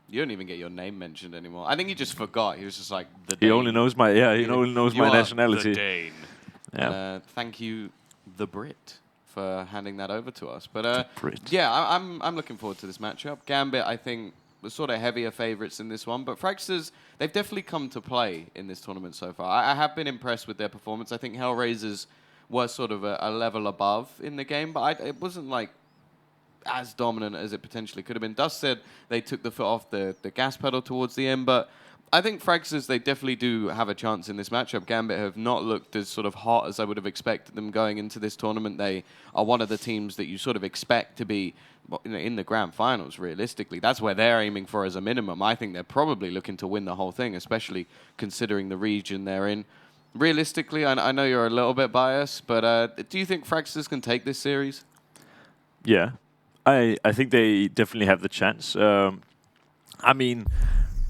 You don't even get your name mentioned anymore. I think he just forgot. He was just like, the He Dane. only knows my only knows You my are nationality. The Dane. Yeah. And, thank you, the Brit, for handing that over to us. But Brit. yeah, I'm looking forward to this matchup. Gambit, I think, was sort of heavier favorites in this one, but Fragsters, they've definitely come to play in this tournament so far. I have been impressed with their performance. I think Hellraisers were sort of a level above in the game, but it wasn't like as dominant as it potentially could have been. Dust said they took the foot off the gas pedal towards the end, but I think Fragsters, they definitely do have a chance in this matchup. Gambit have not looked as sort of hot as I would have expected them going into this tournament. They are one of the teams that you sort of expect to be in the grand finals, realistically. That's where they're aiming for as a minimum. I think they're probably looking to win the whole thing, especially considering the region they're in. Realistically, I know you're a little bit biased, but do you think Fragsters can take this series? Yeah. I think they definitely have the chance. I mean,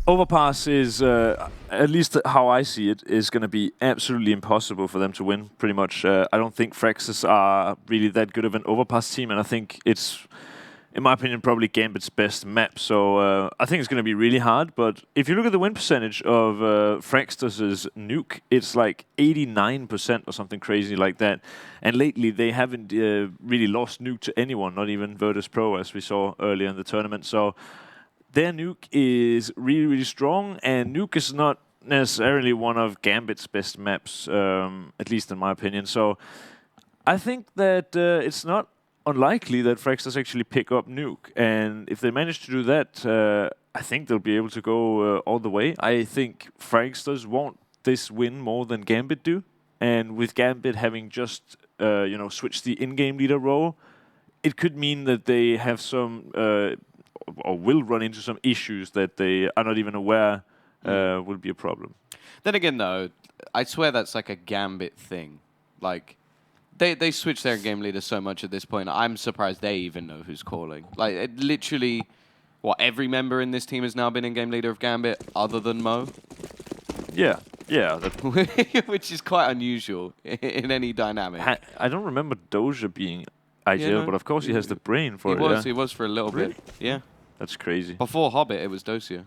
overpass is, at least how I see it, is going to be absolutely impossible for them to win, pretty much. I don't think Fragsters are really that good of an overpass team, and I think it's, in my opinion, probably Gambit's best map. So I think it's going to be really hard. But if you look at the win percentage of Fragsters' nuke, it's like 89% or something crazy like that. And lately, they haven't really lost nuke to anyone, not even Virtus Pro, as we saw earlier in the tournament. So their nuke is really, really strong, and nuke is not necessarily one of Gambit's best maps, at least in my opinion. So I think that it's not unlikely that Fragsters actually pick up nuke, and if they manage to do that, I think they'll be able to go all the way. I think Fragsters want this win more than Gambit do, and with Gambit having just switched the in-game leader role, it could mean that they have some or will run into some issues that they are not even aware will be a problem. Then again, though, I swear that's like a Gambit thing. Like, they switch their game leader so much at this point, I'm surprised they even know who's calling. Like, it literally, every member in this team has now been in-game leader of Gambit, other than Mo? Yeah. Which is quite unusual in any dynamic. I don't remember Doja being IGL, but of course he has the brain for it. He was for a little bit. Yeah. That's crazy. Before Hobbit, it was Dosia.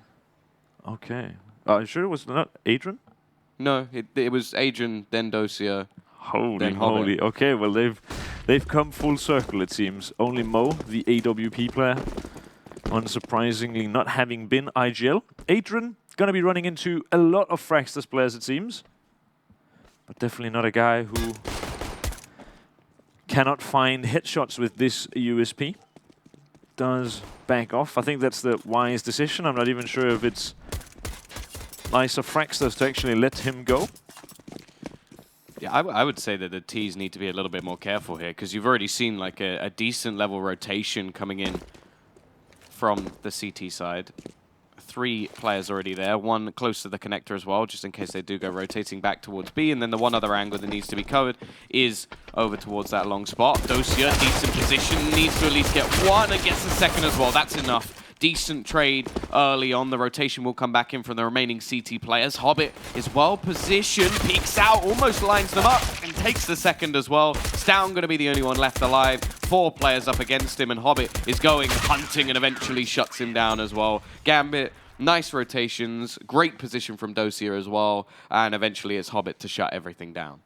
Okay. Are you sure it was not Adrian? No, it was Adrian, then Dosia, then Holy. Hobbit. Okay, well they've come full circle, it seems. Only Mo, the AWP player, unsurprisingly not having been IGL. Adrian gonna be running into a lot of Fragsters players, it seems, but definitely not a guy who cannot find headshots with this USP. Does back off. I think that's the wise decision. I'm not even sure if it's nice of Fragsters to actually let him go. Yeah, I would say that the Ts need to be a little bit more careful here, because you've already seen like a decent level rotation coming in from the CT side. 3 players already there, 1 close to the connector as well, just in case they do go rotating back towards B. And then the one other angle that needs to be covered is over towards that long spot. Dosia, decent position, needs to at least get 1 and gets the second as well. That's enough. Decent trade early on. The rotation will come back in from the remaining CT players. Hobbit is well positioned, peeks out, almost lines them up, and takes the second as well. Stown going to be the only one left alive. 4 players up against him, and Hobbit is going hunting and eventually shuts him down as well. Gambit, nice rotations, great position from Dosia as well, and eventually it's Hobbit to shut everything down.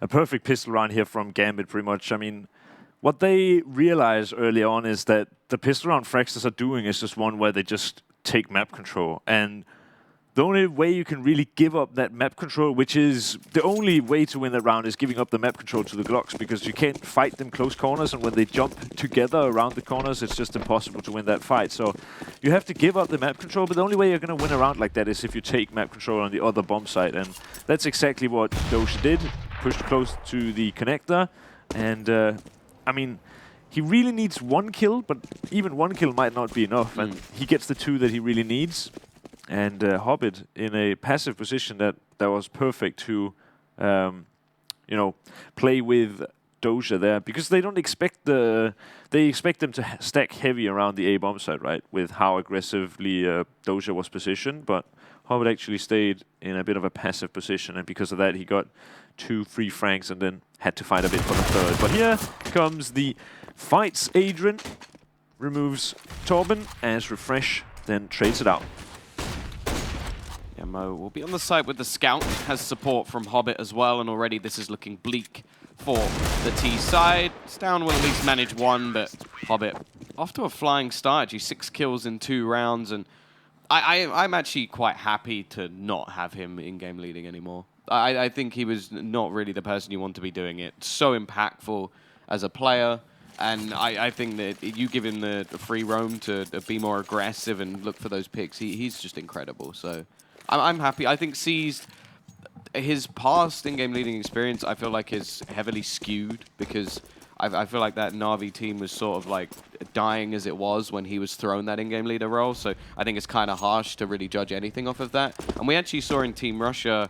A perfect pistol round here from Gambit, pretty much. I mean, what they realize early on is that the pistol round Fragsters are doing is just one where they just take map control. And the only way you can really give up that map control, which is the only way to win that round, is giving up the map control to the Glocks, because you can't fight them close corners, and when they jump together around the corners, it's just impossible to win that fight. So you have to give up the map control, but the only way you're going to win a round like that is if you take map control on the other bomb site, and that's exactly what Doja did. Pushed close to the connector, and I mean, he really needs 1 kill, but even 1 kill might not be enough, and he gets the 2 that he really needs. And Hobbit in a passive position that was perfect to, play with Doja there, because they don't expect they expect them to stack heavy around the A bomb site, right? With how aggressively Doja was positioned, but Hobbit actually stayed in a bit of a passive position, and because of that, he got 2 free frags and then had to fight a bit for the 3rd. But here comes the fights. Adrian removes Torben as Refresh then trades it out. Yeah, Mo will be on the side with the scout, has support from Hobbit as well, and already this is looking bleak for the T side. Stown will at least manage one, but Hobbit off to a flying start. Actually, 6 kills in 2 rounds, and I'm actually quite happy to not have him in-game leading anymore. I think he was not really the person you want to be doing it. So impactful as a player, and I think that you give him the free roam to be more aggressive and look for those picks. He's just incredible. So I'm happy. I think C's his past in-game leading experience, I feel like, is heavily skewed because I feel like that Na'Vi team was sort of like dying as it was when he was thrown that in-game leader role. So I think it's kind of harsh to really judge anything off of that. And we actually saw in Team Russia,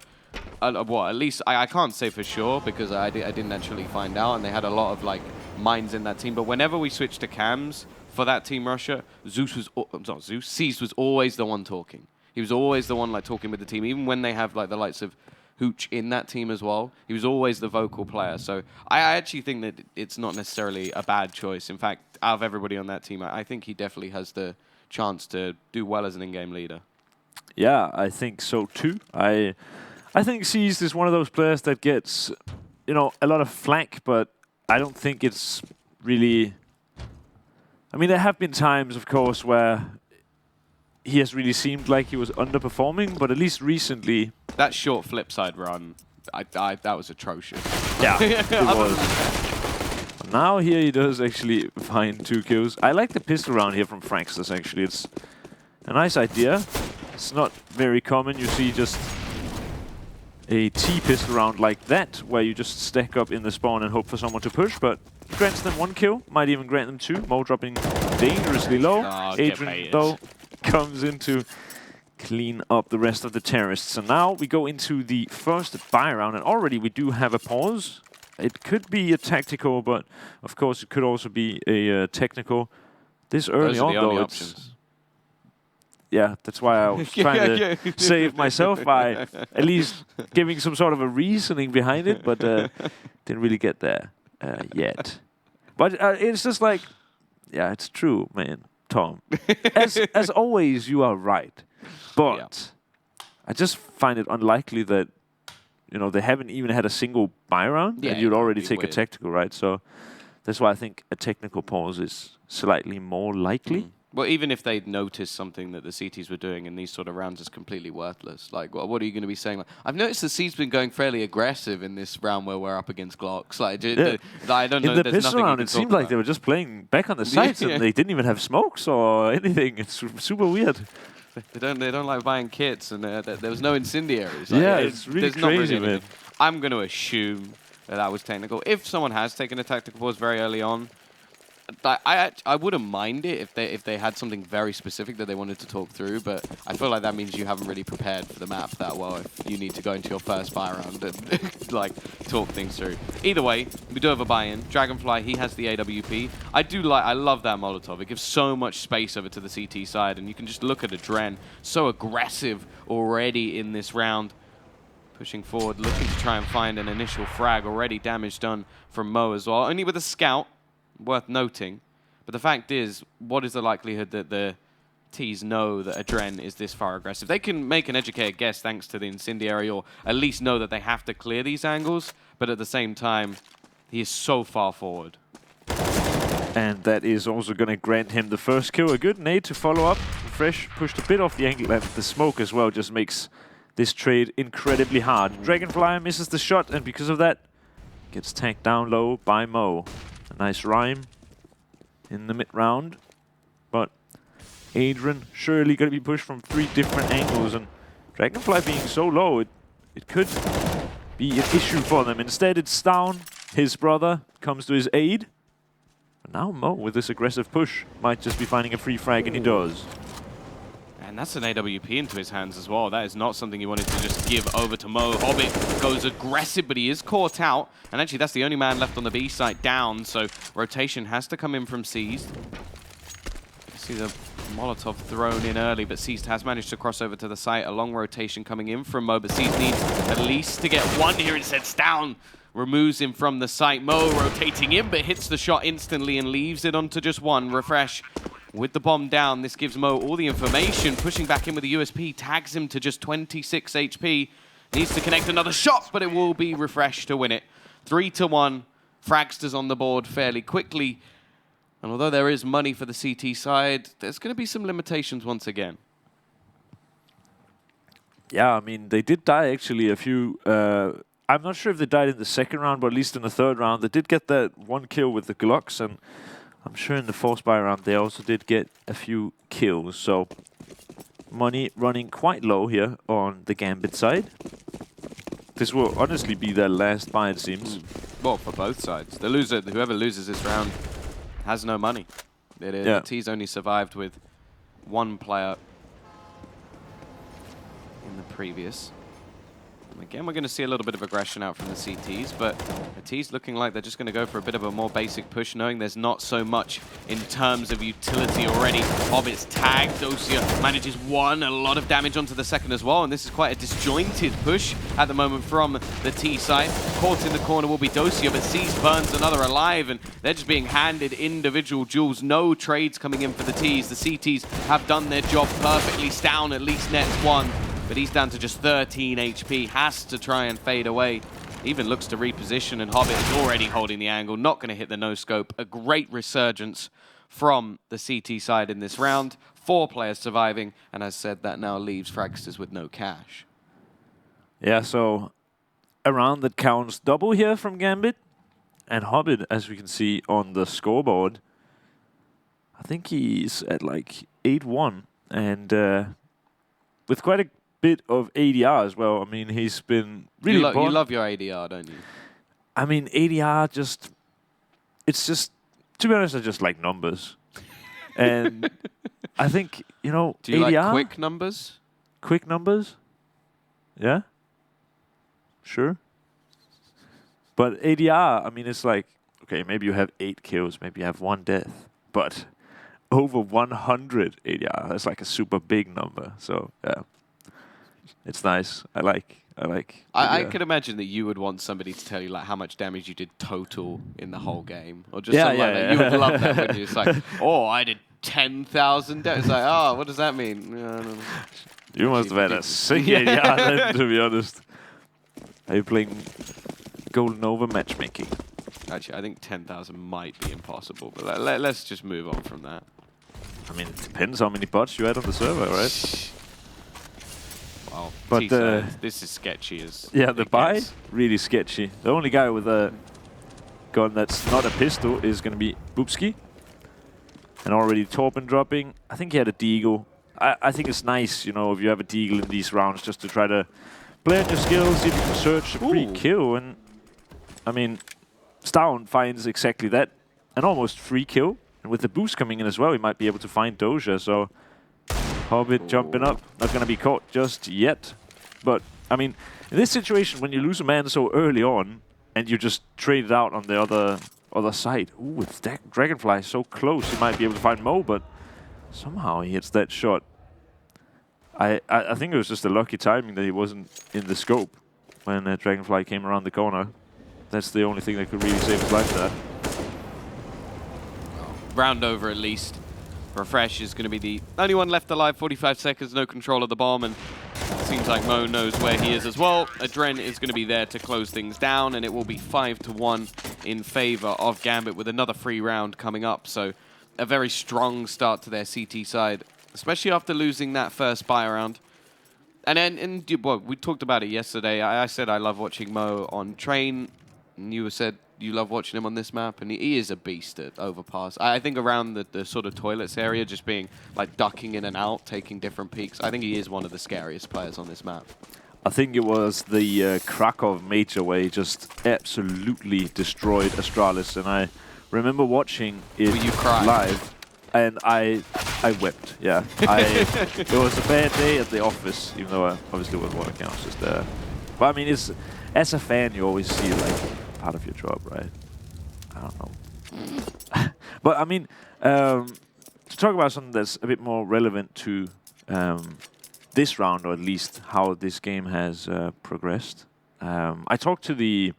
well, at least I can't say for sure because I didn't actually find out, and they had a lot of like minds in that team. But whenever we switched to cams for that Team Russia, Cease was always the one talking. He was always the one like talking with the team, even when they have like the likes of Hooch in that team as well. He was always the vocal player. So I actually think that it's not necessarily a bad choice. In fact, out of everybody on that team, I think he definitely has the chance to do well as an in-game leader. Yeah, I think so too. I think Seized is one of those players that gets, you know, a lot of flack, but I don't think it's really... I mean, there have been times, of course, where he has really seemed like he was underperforming, but at least recently... That short flip side run, that was atrocious. Yeah, it was. Now here he does actually find 2 kills. I like the pistol round here from Fragsters, actually. It's a nice idea. It's not very common. You see just a T pistol round like that, where you just stack up in the spawn and hope for someone to push, but grants them 1 kill, might even grant them 2. Mo dropping dangerously low. Adrian, though, comes in to clean up the rest of the terrorists. And now we go into the first buy round, and already we do have a pause. It could be a tactical, but of course it could also be a technical. This early on, though, it's... Yeah, that's why I was trying to save myself by at least giving some sort of a reasoning behind it, but didn't really get there yet. But it's just like, yeah, it's true, man, Tom. As always, you are right. But I just find it unlikely that, you know, they haven't even had a single buy round, and you'd already take a tactical, right? So that's why I think a technical pause is slightly more likely. Well, even if they'd noticed something that the CTs were doing in these sort of rounds is completely worthless. Like, what are you going to be saying? Like, I've noticed the C's been going fairly aggressive in this round where we're up against Glocks. Like, I don't know. In the pistol round, it seemed like they were just playing back on the sides, and they didn't even have smokes or anything. It's super weird. They don't like buying kits, and there was no incendiaries. Like, yeah, it's really crazy, man. I'm going to assume that was technical. If someone has taken a tactical pause very early on, I wouldn't mind it if they had something very specific that they wanted to talk through, but I feel like that means you haven't really prepared for the map that well if you need to go into your first buy round and like talk things through. Either way, we do have a buy-in. Dragonfly, he has the AWP. I love that Molotov. It gives so much space over to the CT side, and you can just look at Adren, so aggressive already in this round. Pushing forward, looking to try and find an initial frag. Already damage done from Mo as well. Only with a scout. Worth noting, but the fact is, what is the likelihood that the T's know that Adren is this far aggressive? They can make an educated guess thanks to the incendiary, or at least know that they have to clear these angles, but at the same time, he is so far forward. And that is also going to grant him the first kill. A good nade to follow up. Fresh pushed a bit off the angle, and the smoke as well just makes this trade incredibly hard. Dragonfly misses the shot, and because of that, gets tagged down low by Mo. A nice rhyme in the mid-round, but Adrian surely going to be pushed from 3 different angles, and Dragonfly being so low, it could be an issue for them. Instead, it's Stown, his brother, comes to his aid. But now Mo, with this aggressive push, might just be finding a free frag, and he does. And that's an AWP into his hands as well. That is not something you wanted to just give over to Mo. Hobbit goes aggressive, but he is caught out. And actually, that's the only man left on the B site down, so rotation has to come in from Seized. See the Molotov thrown in early, but Seized has managed to cross over to the site. A long rotation coming in from Mo, but Seized needs at least to get 1 here. Instead, Stown removes him from the site. Mo rotating in, but hits the shot instantly and leaves it onto just 1. Refresh with the bomb down. This gives Mo all the information, pushing back in with the USP, tags him to just 26 HP. Needs to connect another shot, but it will be refreshed to win it. 3-1. Fragsters on the board fairly quickly. And although there is money for the CT side, there's going to be some limitations once again. Yeah, I mean, they did die actually a few... I'm not sure if they died in the second round, but at least in the third round, they did get that one kill with the Glocks, and I'm sure in the fourth spy round, they also did get a few kills. So, money running quite low here on the Gambit side. This will honestly be their last buy, it seems. Well, for both sides. The loser, whoever loses this round, has no money. The T's only survived with one player in the previous. And again, we're going to see a little bit of aggression out from the CTs, but the T's looking like they're just going to go for a bit of a more basic push, knowing there's not so much in terms of utility already of its tag. Dosia manages one, a lot of damage onto the second as well, and this is quite a disjointed push at the moment from the T side. Caught in the corner will be Dosia, but sees Burns another alive, and they're just being handed individual duels. No trades coming in for the T's. The CTs have done their job perfectly. Stown at least nets one, but he's down to just 13 HP. Has to try and fade away. Even looks to reposition, and Hobbit is already holding the angle. Not going to hit the no-scope. A great resurgence from the CT side in this round. 4 players surviving, and as said, that now leaves Fragsters with no cash. Yeah, so a round that counts double here from Gambit. And Hobbit, as we can see on the scoreboard, I think he's at like 8-1. And with quite a bit of ADR as well. I mean, he's been really important. You love your ADR, don't you? I mean, ADR just... It's just... To be honest, I just like numbers. And I think, you know, do you ADR, like quick numbers? Quick numbers? Yeah? Sure. But ADR, I mean, it's like, okay, maybe you have 8 kills, maybe you have 1 death. But over 100 ADR, that's like a super big number. So, yeah. It's nice. I like. I could imagine that you would want somebody to tell you like how much damage you did total in the whole game, or just something like that. You would love that, wouldn't you? It's like, oh, I did 10,000 damage. It's like, oh, what does that mean? You must have had a sick ADR then, to be honest. Are you playing Golden Over matchmaking? Actually, I think 10,000 might be impossible, but let's just move on from that. I mean, it depends how many bots you had on the server, right? Wow, but this is sketchy as the buy, really sketchy. The only guy with a gun that's not a pistol is going to be Boopski. And already Torben dropping. I think he had a deagle. I think it's nice, you know, if you have a deagle in these rounds, just to try to play on your skills, see if you can search a free kill. And I mean, Stown finds exactly that, an almost free kill. And with the boost coming in as well, he might be able to find Doja. So Hobbit jumping up, not going to be caught just yet. But, I mean, in this situation, when you lose a man so early on, and you just trade it out on the other side. Ooh, with Dragonfly so close, he might be able to find Mo, but somehow he hits that shot. I think it was just a lucky timing that he wasn't in the scope when Dragonfly came around the corner. That's the only thing that could really save his life there. Round over at least. Refresh is going to be the only one left alive, 45 seconds, no control of the bomb, and it seems like Mo knows where he is as well. Adren is going to be there to close things down, and it will be 5-1 in favor of Gambit with another free round coming up. So a very strong start to their CT side, especially after losing that first buy round. And then, well, we talked about it yesterday. I said I love watching Mo on train, and you said you love watching him on this map, and he is a beast at overpass. I think around the sort of toilets area, just being like ducking in and out, taking different peaks, I think he is one of the scariest players on this map. I think it was the Krakow major where he just absolutely destroyed Astralis, and I remember watching it live, and I wept, yeah. It was a bad day at the office, even though I obviously was one account just there. But I mean, it's, as a fan, you always see like part of your job, right? I don't know. But I mean, to talk about something that's a bit more relevant to this round, or at least how this game has progressed. I talked to the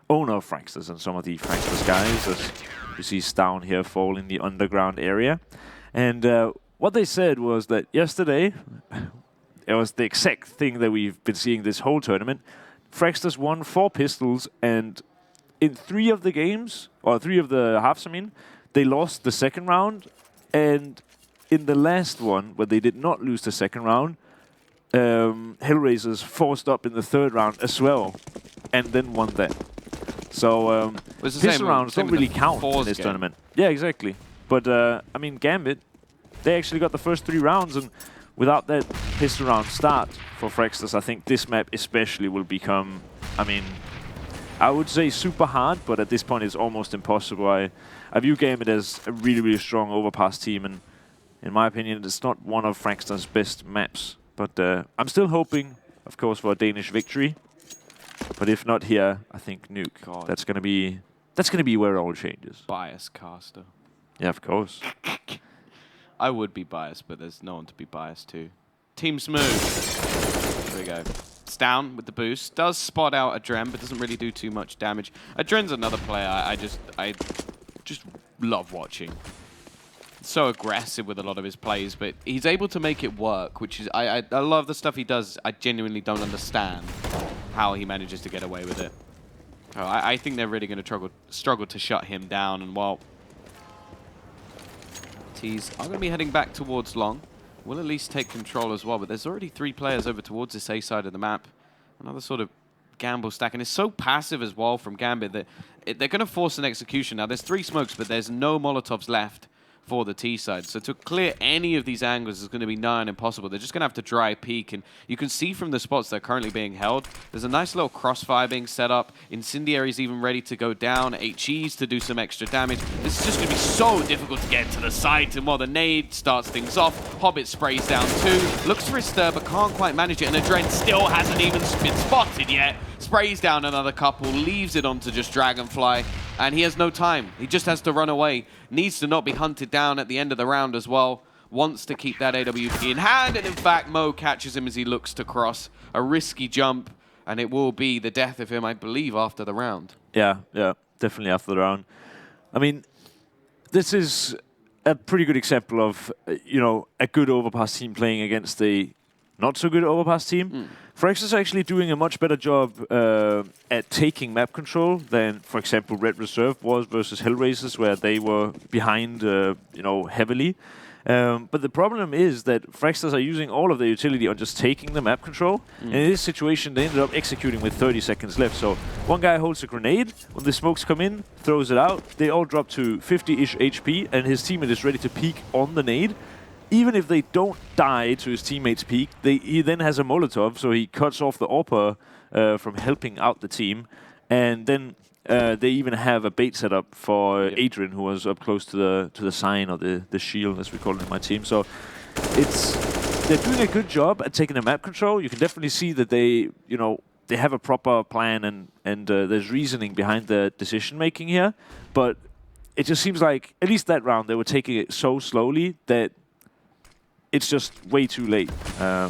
owner of Fragsters and some of the Fragsters guys, as you see Stown here fall in the underground area. And what they said was that yesterday, it was the exact thing that we've been seeing this whole tournament. Fragsters won 4 pistols, and in 3 of the games, or 3 of the halves, I mean, they lost the second round. And in the last one, where they did not lose the second round, Hellraisers forced up in the third round as well, and then won that. So pistol rounds don't really count in this tournament. Yeah, exactly. But I mean, Gambit, they actually got the first 3 rounds, and without that pistol round start for Fragsters, I think this map especially will become, I mean, I would say super hard, but at this point it's almost impossible. I view Gambit as a really, really strong overpass team, and in my opinion, it's not one of Fragsters' best maps. But I'm still hoping, of course, for a Danish victory. But if not here, I think Nuke. God. That's gonna be where it all changes. Bias caster. Yeah, of course. I would be biased, but there's no one to be biased to. Team Smooth. Here we go. It's down with the boost. Does spot out Adren, but doesn't really do too much damage. Adren's another player I just love watching. So aggressive with a lot of his plays, but he's able to make it work, which is I love the stuff he does. I genuinely don't understand how he manages to get away with it. Oh, I think they're really going to struggle to shut him down, and while T's are going to be heading back towards long, we'll at least take control as well, but there's already 3 players over towards this A side of the map. Another sort of gamble stack, and it's so passive as well from Gambit that they're going to force an execution. Now, there's 3 smokes, but there's no Molotovs left for the T side. So to clear any of these angles is going to be nigh on impossible. They're just going to have to dry peek, and you can see from the spots that are currently being held, there's a nice little crossfire being set up. Incendiary's even ready to go down. HE's to do some extra damage. This is just going to be so difficult to get to the site, and while the nade starts things off, Hobbit sprays down 2, looks for his stir, but can't quite manage it, and Adren still hasn't even been spotted yet. Sprays down another couple, leaves it onto just Dragonfly, and he has no time. He just has to run away. Needs to not be hunted down at the end of the round as well. Wants to keep that AWP in hand, and in fact, Mo catches him as he looks to cross. A risky jump, and it will be the death of him, I believe, after the round. Yeah, definitely after the round. I mean, this is a pretty good example of, a good overpass team playing against a not so good overpass team. Fragsters are actually doing a much better job at taking map control than, for example, Red Reserve was versus Hellraisers, where they were behind, heavily. But the problem is that Fragsters are using all of their utility on just taking the map control. And in this situation, they ended up executing with 30 seconds left. So one guy holds a grenade. When the smokes come in, throws it out. They all drop to 50-ish HP, and his teammate is ready to peek on the nade. Even if they don't die to his teammate's peak, he then has a Molotov, so he cuts off the AWPer from helping out the team. And then they even have a bait set up for Adrian, who was up close to the sign, or the shield, as we call it in my team. So they're doing a good job at taking the map control. You can definitely see that they have a proper plan, and there's reasoning behind the decision making here. But it just seems like, at least that round, they were taking it so slowly that it's just way too late. I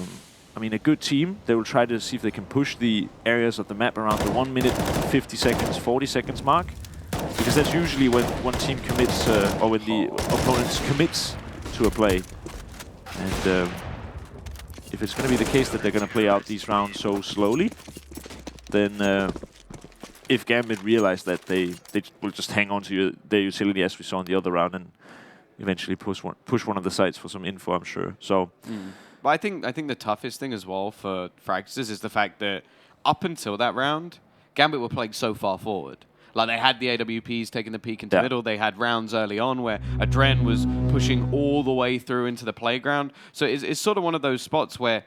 mean, a good team, they will try to see if they can push the areas of the map around the 1 minute, 50 seconds, 40 seconds mark. Because that's usually when one team commits, or when the opponent commits to a play. And if it's going to be the case that they're going to play out these rounds so slowly, then if Gambit realize that, they will just hang on to their utility, as we saw in the other round, and eventually push one of the sites for some info, I'm sure. So, but I think the toughest thing as well for Fragsters is the fact that up until that round, Gambit were playing so far forward. Like, they had the AWPs taking the peek into middle. They had rounds early on where Adren was pushing all the way through into the playground. So it's sort of one of those spots where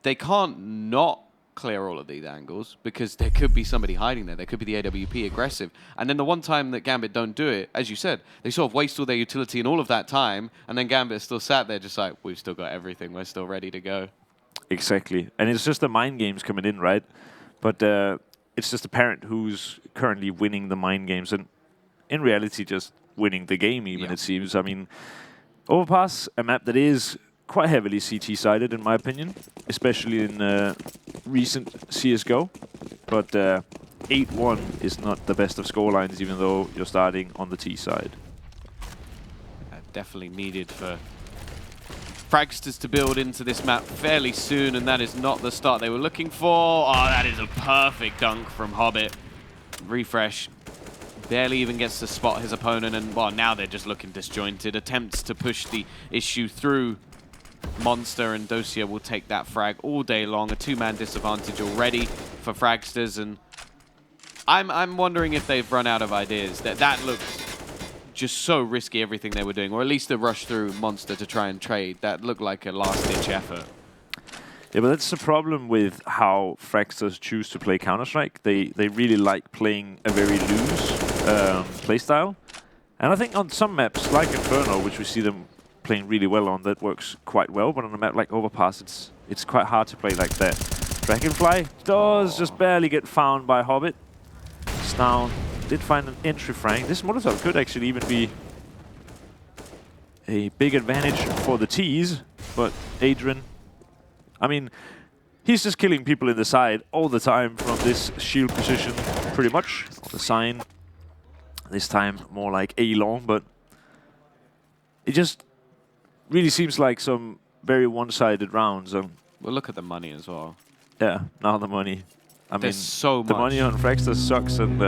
they can't not clear all of these angles, because there could be somebody hiding there. There could be the AWP aggressive. And then the one time that Gambit don't do it, as you said, they sort of waste all their utility and all of that time, and then Gambit still sat there just like, we've still got everything, we're still ready to go. Exactly. And it's just the mind games coming in, right? But it's just apparent who's currently winning the mind games, and in reality just winning the game even, it seems. I mean, Overpass, a map that is quite heavily CT-sided, in my opinion, especially in recent CSGO. But 8-1 is not the best of scorelines, even though you're starting on the T side. definitely needed for Fragsters to build into this map fairly soon, and that is not the start they were looking for. Oh, that is a perfect dunk from Hobbit. Refresh barely even gets to spot his opponent, and well, now they're just looking disjointed. Attempts to push the issue through. Monster and Dosia will take that frag all day long. A two-man disadvantage already for Fragsters, and I'm wondering if they've run out of ideas. That looks just so risky, everything they were doing, or at least the rush through Monster to try and trade. That looked like a last-ditch effort. Yeah, but that's the problem with how Fragsters choose to play Counter-Strike. They really like playing a very loose playstyle. And I think on some maps, like Inferno, which we see them playing really well on, that works quite well. But on a map like Overpass, it's quite hard to play like that. Dragonfly does just barely get found by Hobbit. Snow did find an entry frag. This Molotov could actually even be a big advantage for the T's, but Adrian, I mean, he's just killing people in the side all the time from this shield position, pretty much. On the sign, this time more like A-long, but it just really seems like some very one-sided rounds. Well, look at the money as well. Yeah, now the money. I There's mean, so the much. money on Fragsters sucks, and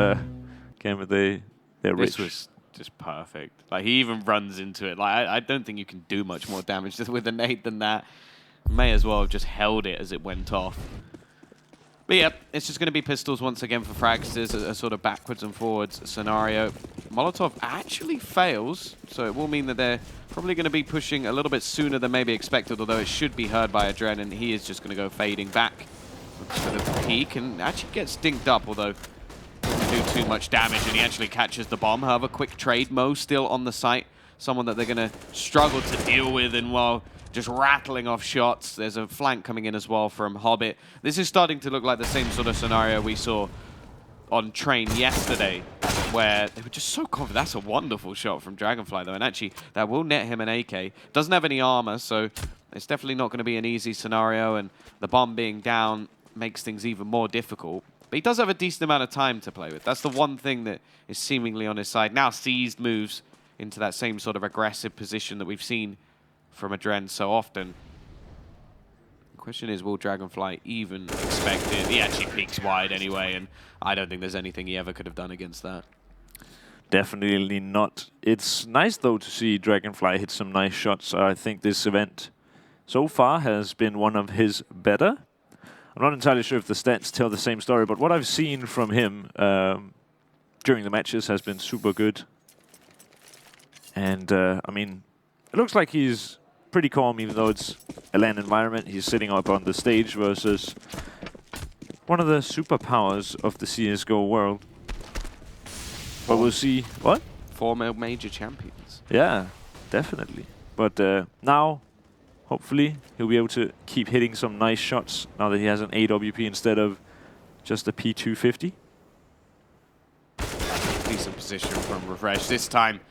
Gambit, they're rich. This was just perfect. Like, he even runs into it. Like, I don't think you can do much more damage with a nade than that. May as well have just held it as it went off. But yeah, it's just going to be pistols once again for Fragsters, a sort of backwards and forwards scenario. Molotov actually fails, so it will mean that they're probably going to be pushing a little bit sooner than maybe expected, although it should be heard by Adren, and he is just going to go fading back for the peak, and actually gets dinked up, although doesn't do too much damage, and he actually catches the bomb. However, quick trade. Mo still on the site, someone that they're going to struggle to deal with, and while just rattling off shots, there's a flank coming in as well from Hobbit. This is starting to look like the same sort of scenario we saw on Train yesterday, where they were just so confident. That's a wonderful shot from Dragonfly, though, and actually that will net him an AK. Doesn't have any armor, so it's definitely not going to be an easy scenario, and the bomb being down makes things even more difficult. But he does have a decent amount of time to play with. That's the one thing that is seemingly on his side. Now Seized moves into that same sort of aggressive position that we've seen from Adren so often. The question is, will Dragonfly even expect it? He actually peeks wide anyway, and I don't think there's anything he ever could have done against that. Definitely not. It's nice, though, to see Dragonfly hit some nice shots. I think this event so far has been one of his better. I'm not entirely sure if the stats tell the same story, but what I've seen from him during the matches has been super good. And, I mean, it looks like he's pretty calm, even though it's a LAN environment. He's sitting up on the stage versus one of the superpowers of the CSGO world. But we'll see. What? Former major champions. Yeah, definitely. But now, hopefully, he'll be able to keep hitting some nice shots now that he has an AWP instead of just a P250. Decent position from Refresh. This time,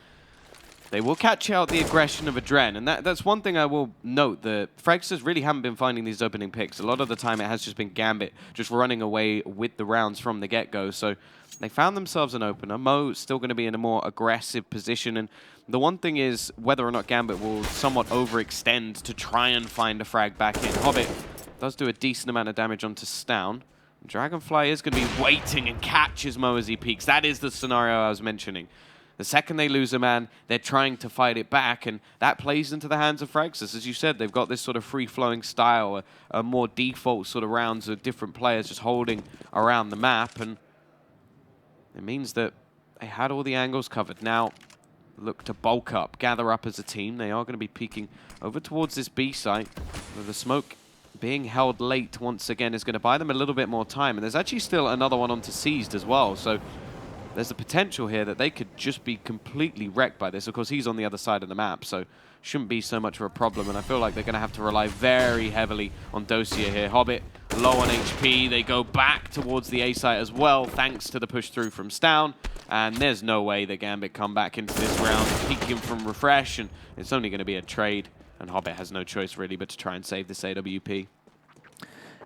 they will catch out the aggression of Adren, and that's one thing I will note. The Fragsters really haven't been finding these opening picks. A lot of the time it has just been Gambit just running away with the rounds from the get-go. So they found themselves an opener. Mo's still going to be in a more aggressive position, and the one thing is whether or not Gambit will somewhat overextend to try and find a frag back in. Hobbit does do a decent amount of damage onto Stown. Dragonfly is going to be waiting and catches Mo as he peeks. That is the scenario I was mentioning. The second they lose a man, they're trying to fight it back, and that plays into the hands of Fragsters. As you said, they've got this sort of free-flowing style, a more default sort of rounds of different players just holding around the map, and it means that they had all the angles covered. Now, look to bulk up, gather up as a team. They are going to be peeking over towards this B site, where the smoke being held late once again is going to buy them a little bit more time, and there's actually still another one onto Seized as well, so there's the potential here that they could just be completely wrecked by this. Of course, he's on the other side of the map, so shouldn't be so much of a problem. And I feel like they're going to have to rely very heavily on Dosia here. Hobbit low on HP. They go back towards the A site as well, thanks to the push through from Stown. And there's no way that Gambit come back into this round, peeking from Refresh, and it's only going to be a trade. And Hobbit has no choice really but to try and save this AWP.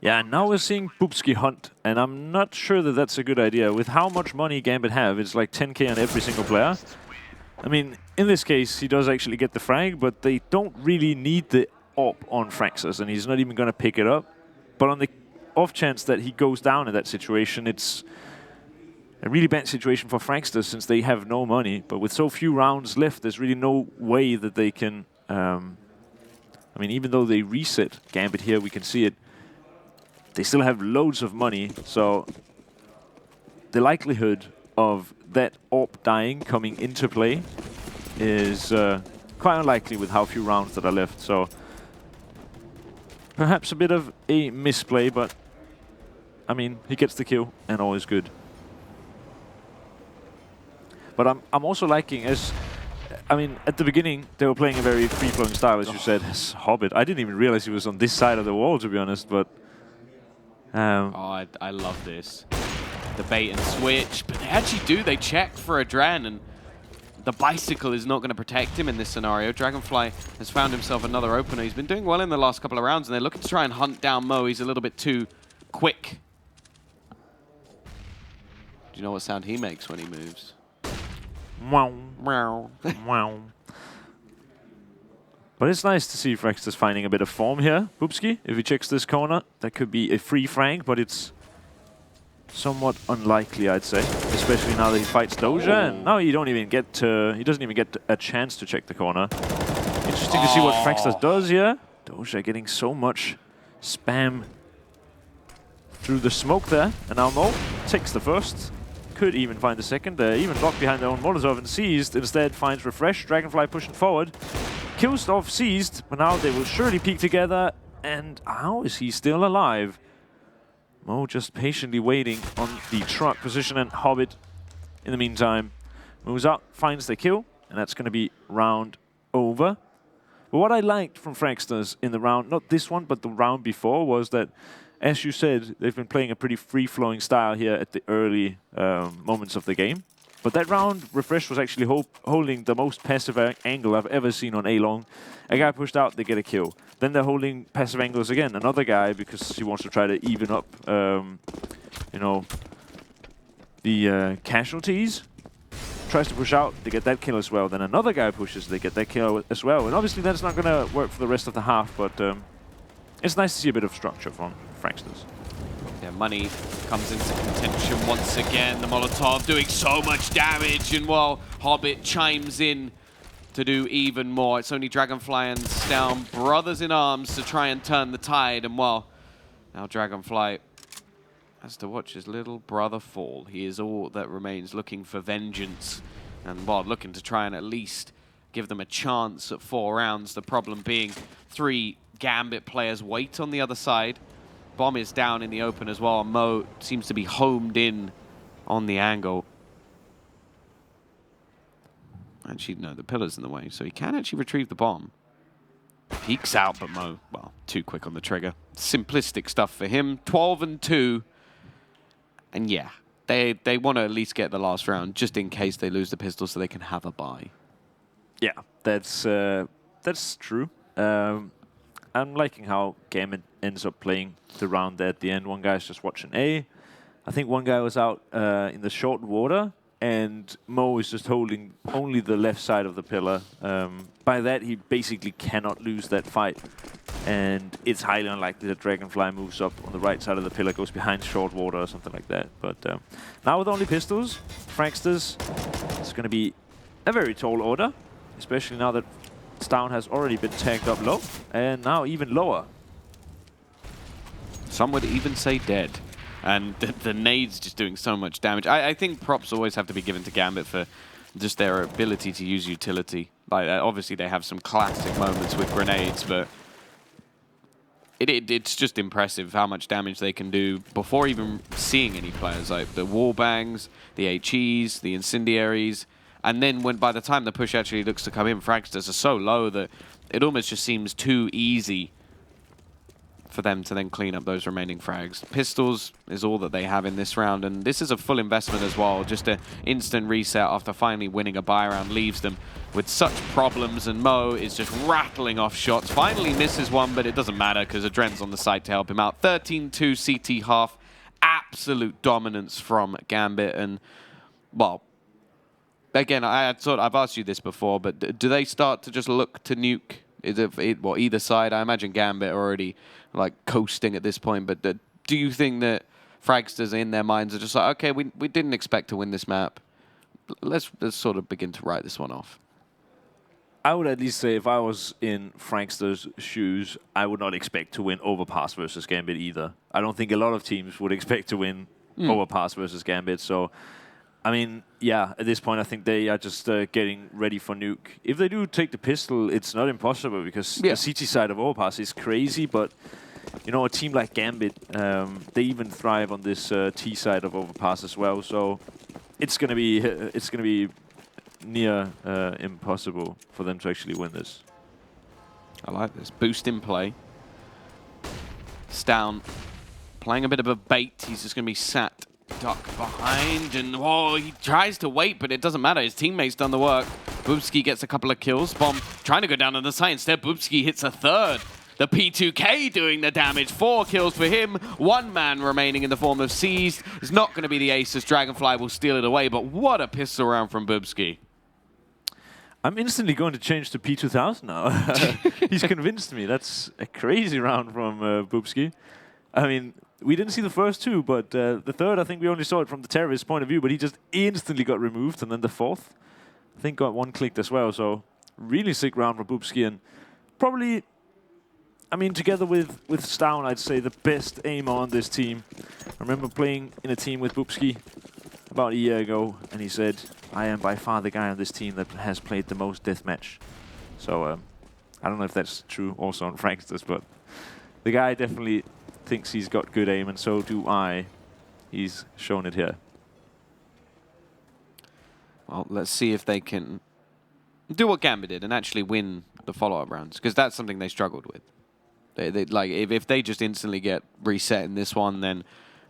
Yeah, and now we're seeing Boopski hunt, and I'm not sure that that's a good idea. With how much money Gambit have, it's like 10k on every single player. I mean, in this case, he does actually get the frag, but they don't really need the AWP on Fragsters, and he's not even going to pick it up. But on the off chance that he goes down in that situation, it's a really bad situation for Fragsters since they have no money. But with so few rounds left, there's really no way that they can... I mean, even though they reset Gambit here, we can see it, they still have loads of money, so the likelihood of that AWP dying coming into play is quite unlikely with how few rounds that are left. So perhaps a bit of a misplay, but I mean, he gets the kill and all is good. But I'm also liking, as I mean, at the beginning they were playing a very free-flowing style, as you said, as Hobbit. I didn't even realize he was on this side of the wall, to be honest. But I love this. The bait and switch, but they actually do. They check for Adren, and the bicycle is not going to protect him in this scenario. Dragonfly has found himself another opener. He's been doing well in the last couple of rounds, and they're looking to try and hunt down Mo. He's a little bit too quick. Do you know what sound he makes when he moves? wow. Meow. Wow. But it's nice to see Fragsters finding a bit of form here. Boopski, if he checks this corner, that could be a free frag, but it's somewhat unlikely, I'd say. Especially now that he fights Doja, and now he doesn't even get a chance to check the corner. Interesting to see what Fragsters does here. Doja getting so much spam through the smoke there, and now Mo takes the first. Could even find the second. Even locked behind their own Molotov and Seized. Instead finds Refresh. Dragonfly pushing forward. Kills off Seized, but now they will surely peek together. And how is he still alive? Mo just patiently waiting on the truck position, and Hobbit, in the meantime, moves up, finds the kill, and that's going to be round over. But what I liked from Fragsters in the round, not this one, but the round before, was that, as you said, they've been playing a pretty free-flowing style here at the early moments of the game. But that round, Refresh was actually holding the most passive angle I've ever seen on A-Long. A guy pushed out, they get a kill. Then they're holding passive angles again. Another guy, because he wants to try to even up, you know, the casualties. Tries to push out, they get that kill as well. Then another guy pushes, they get that kill as well. And obviously that's not going to work for the rest of the half, but it's nice to see a bit of structure from Fragsters. Yeah, money comes into contention once again. The Molotov doing so much damage, and while Hobbit chimes in to do even more, it's only Dragonfly and Stown, brothers in arms, to try and turn the tide. And while now Dragonfly has to watch his little brother fall, he is all that remains, looking for vengeance, and while looking to try and at least give them a chance at 4 rounds. The problem being 3 Gambit players wait on the other side. Bomb is down in the open as well. Mo seems to be homed in on the angle. Actually, no, the pillar's in the way, so he can actually retrieve the bomb. Peeks out, but Mo, well, too quick on the trigger. Simplistic stuff for him. 12 and 2. And yeah, they want to at least get the last round, just in case they lose the pistol, so they can have a bye. Yeah, that's true. I'm liking how Gambit ends up playing the round there at the end. One guy's just watching A. I think one guy was out in the short water, and Mo is just holding only the left side of the pillar. By that, he basically cannot lose that fight. And it's highly unlikely that Dragonfly moves up on the right side of the pillar, goes behind short water or something like that. But now with only pistols, Fragsters, it's going to be a very tall order, especially now that Stown has already been tagged up low, and now even lower. Some would even say dead. And the nades just doing so much damage. I think props always have to be given to Gambit for just their ability to use utility. Like, obviously, they have some classic moments with grenades, but it's just impressive how much damage they can do before even seeing any players. Like the wall bangs, the HEs, the incendiaries. And then by the time the push actually looks to come in, Fragsters are so low that it almost just seems too easy for them to then clean up those remaining frags. Pistols is all that they have in this round, and this is a full investment as well. Just an instant reset after finally winning a buy round leaves them with such problems, and Mo is just rattling off shots. Finally misses one, but it doesn't matter because Adren's on the side to help him out. 13-2 CT half. Absolute dominance from Gambit, and, well, again, I've asked you this before, but do they start to just look to nuke? Is it either side? I imagine Gambit are already like coasting at this point, but do you think that Fragsters in their minds are just like, okay, we didn't expect to win this map. Let's sort of begin to write this one off. I would at least say if I was in Fragsters' shoes, I would not expect to win overpass versus Gambit either. I don't think a lot of teams would expect to win overpass versus Gambit. So, I mean, yeah, at this point, I think they are just getting ready for nuke. If they do take the pistol, it's not impossible because the CT side of overpass is crazy, but you know, a team like Gambit, they even thrive on this T side of overpass as well. So it's gonna be near impossible for them to actually win this. I like this. Boost in play. Down, playing a bit of a bait. He's just going to be sat, duck behind, and he tries to wait, but it doesn't matter. His teammate's done the work. Boobski gets a couple of kills. Bomb trying to go down on the side. Instead, Boobski hits a third. The P2K doing the damage. 4 kills for him. 1 man remaining in the form of Seized. It's not going to be the ace as Dragonfly will steal it away, but what a pistol round from Boobski. I'm instantly going to change to P2000 now. He's convinced me. That's a crazy round from Boobski. I mean, we didn't see the first 2, but the third, I think we only saw it from the terrorist's point of view, but he just instantly got removed, and then the fourth, I think, got 1 clicked as well. So really sick round from Boobski, and probably, I mean, together with Stown, I'd say the best aimer on this team. I remember playing in a team with Boobski about a year ago, and he said, I am by far the guy on this team that has played the most deathmatch. So I don't know if that's true also on Fragsters, but the guy definitely thinks he's got good aim, and so do I. He's shown it here. Well, let's see if they can do what Gambit did and actually win the follow-up rounds, because that's something they struggled with. Like if they just instantly get reset in this one, then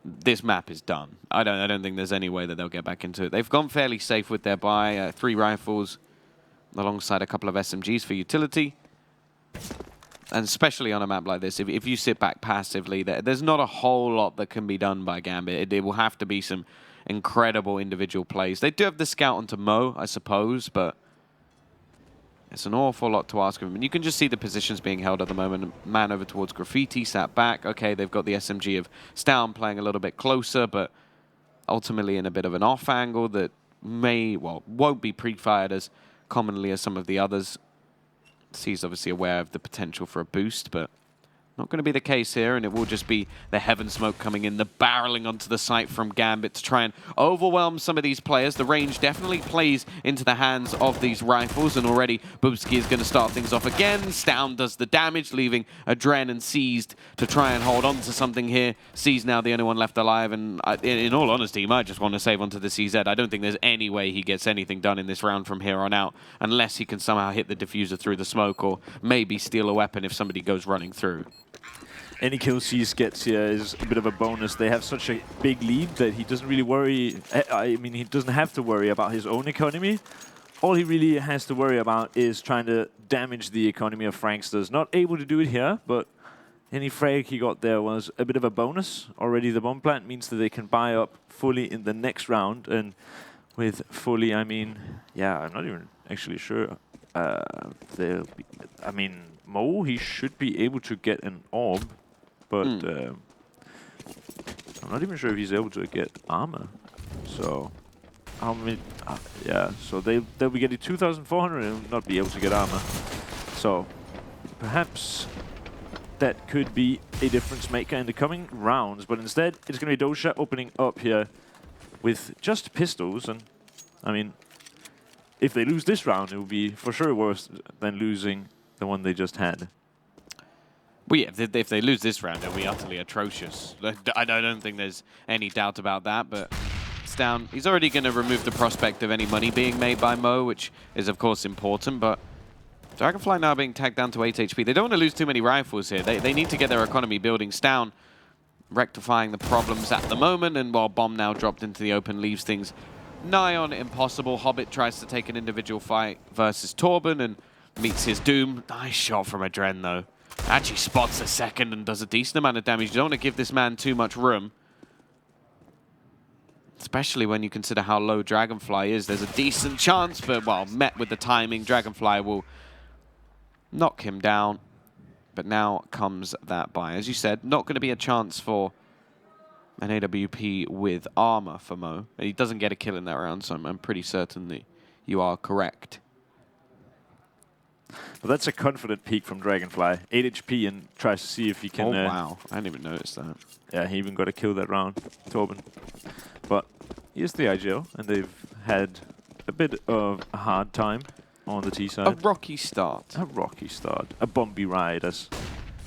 this map is done. I don't think there's any way that they'll get back into it. They've gone fairly safe with their buy. 3 rifles alongside a couple of SMGs for utility. And especially on a map like this, if you sit back passively, there's not a whole lot that can be done by Gambit. It will have to be some incredible individual plays. They do have the scout onto Mo, I suppose, but it's an awful lot to ask of him. And you can just see the positions being held at the moment. Man over towards Graffiti, sat back. Okay, they've got the SMG of Stown playing a little bit closer, but ultimately in a bit of an off angle that won't be pre-fired as commonly as some of the others. He's obviously aware of the potential for a boost, but not going to be the case here, and it will just be the Heaven Smoke coming in, the barreling onto the site from Gambit to try and overwhelm some of these players. The range definitely plays into the hands of these rifles, and already Boobski is going to start things off again. Stown does the damage, leaving Adren and Seized to try and hold on to something here. Seized now the only one left alive, and in all honesty, he might just want to save onto the CZ. I don't think there's any way he gets anything done in this round from here on out, unless he can somehow hit the diffuser through the smoke, or maybe steal a weapon if somebody goes running through. Any kill Seas gets here is a bit of a bonus. They have such a big lead that he doesn't really worry. I mean, he doesn't have to worry about his own economy. All he really has to worry about is trying to damage the economy of Fragsters. Not able to do it here, but any frag he got there was a bit of a bonus. Already the bomb plant means that they can buy up fully in the next round. And with fully, I mean, yeah, I'm not even actually sure. I mean, Mo, he should be able to get an orb. But I'm not even sure if he's able to get armor. So, how many? Yeah, so they'll be getting 2,400 and not be able to get armor. So, perhaps that could be a difference maker in the coming rounds. But instead, it's going to be Dosha opening up here with just pistols. And I mean, if they lose this round, it will be for sure worse than losing the one they just had. Well, yeah, if they lose this round, it'll be utterly atrocious. I don't think there's any doubt about that, but Stown, he's already going to remove the prospect of any money being made by Mo, which is, of course, important, but Dragonfly now being tagged down to 8 HP. They don't want to lose too many rifles here. They need to get their economy building. Stown rectifying the problems at the moment, and while Bomb now dropped into the open leaves things nigh on impossible. Hobbit tries to take an individual fight versus Torben and meets his doom. Nice shot from Adren, though. Actually spots a second and does a decent amount of damage. You don't want to give this man too much room. Especially when you consider how low Dragonfly is. There's a decent chance, but, well, met with the timing, Dragonfly will knock him down. But now comes that buy. As you said, not going to be a chance for an AWP with armor for Mo. He doesn't get a kill in that round, so I'm pretty certain that you are correct. Well, that's a confident peek from Dragonfly. 8 HP and tries to see if he can... Oh, wow. I didn't even notice that. Yeah, he even got a kill that round, Torben. But here's the IGL, and they've had a bit of a hard time on the T side. A rocky start. A rocky start. A bumpy ride, as...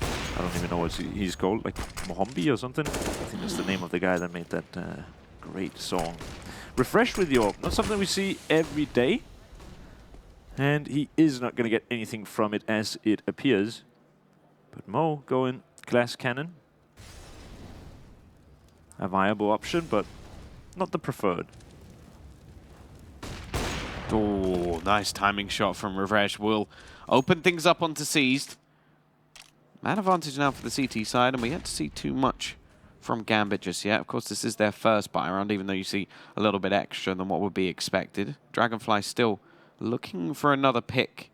I don't even know what he's called, like Mohombi or something? I think that's the name of the guy that made that great song. Refresh with the AWP, not something we see every day. And he is not going to get anything from it as it appears. But Mo going glass cannon. A viable option, but not the preferred. Oh, nice timing shot from Refresh. Will open things up onto Seized. Man advantage now for the CT side, and we yet to see too much from Gambit just yet. Of course, this is their first buy round, even though you see a little bit extra than what would be expected. Dragonfly still looking for another pick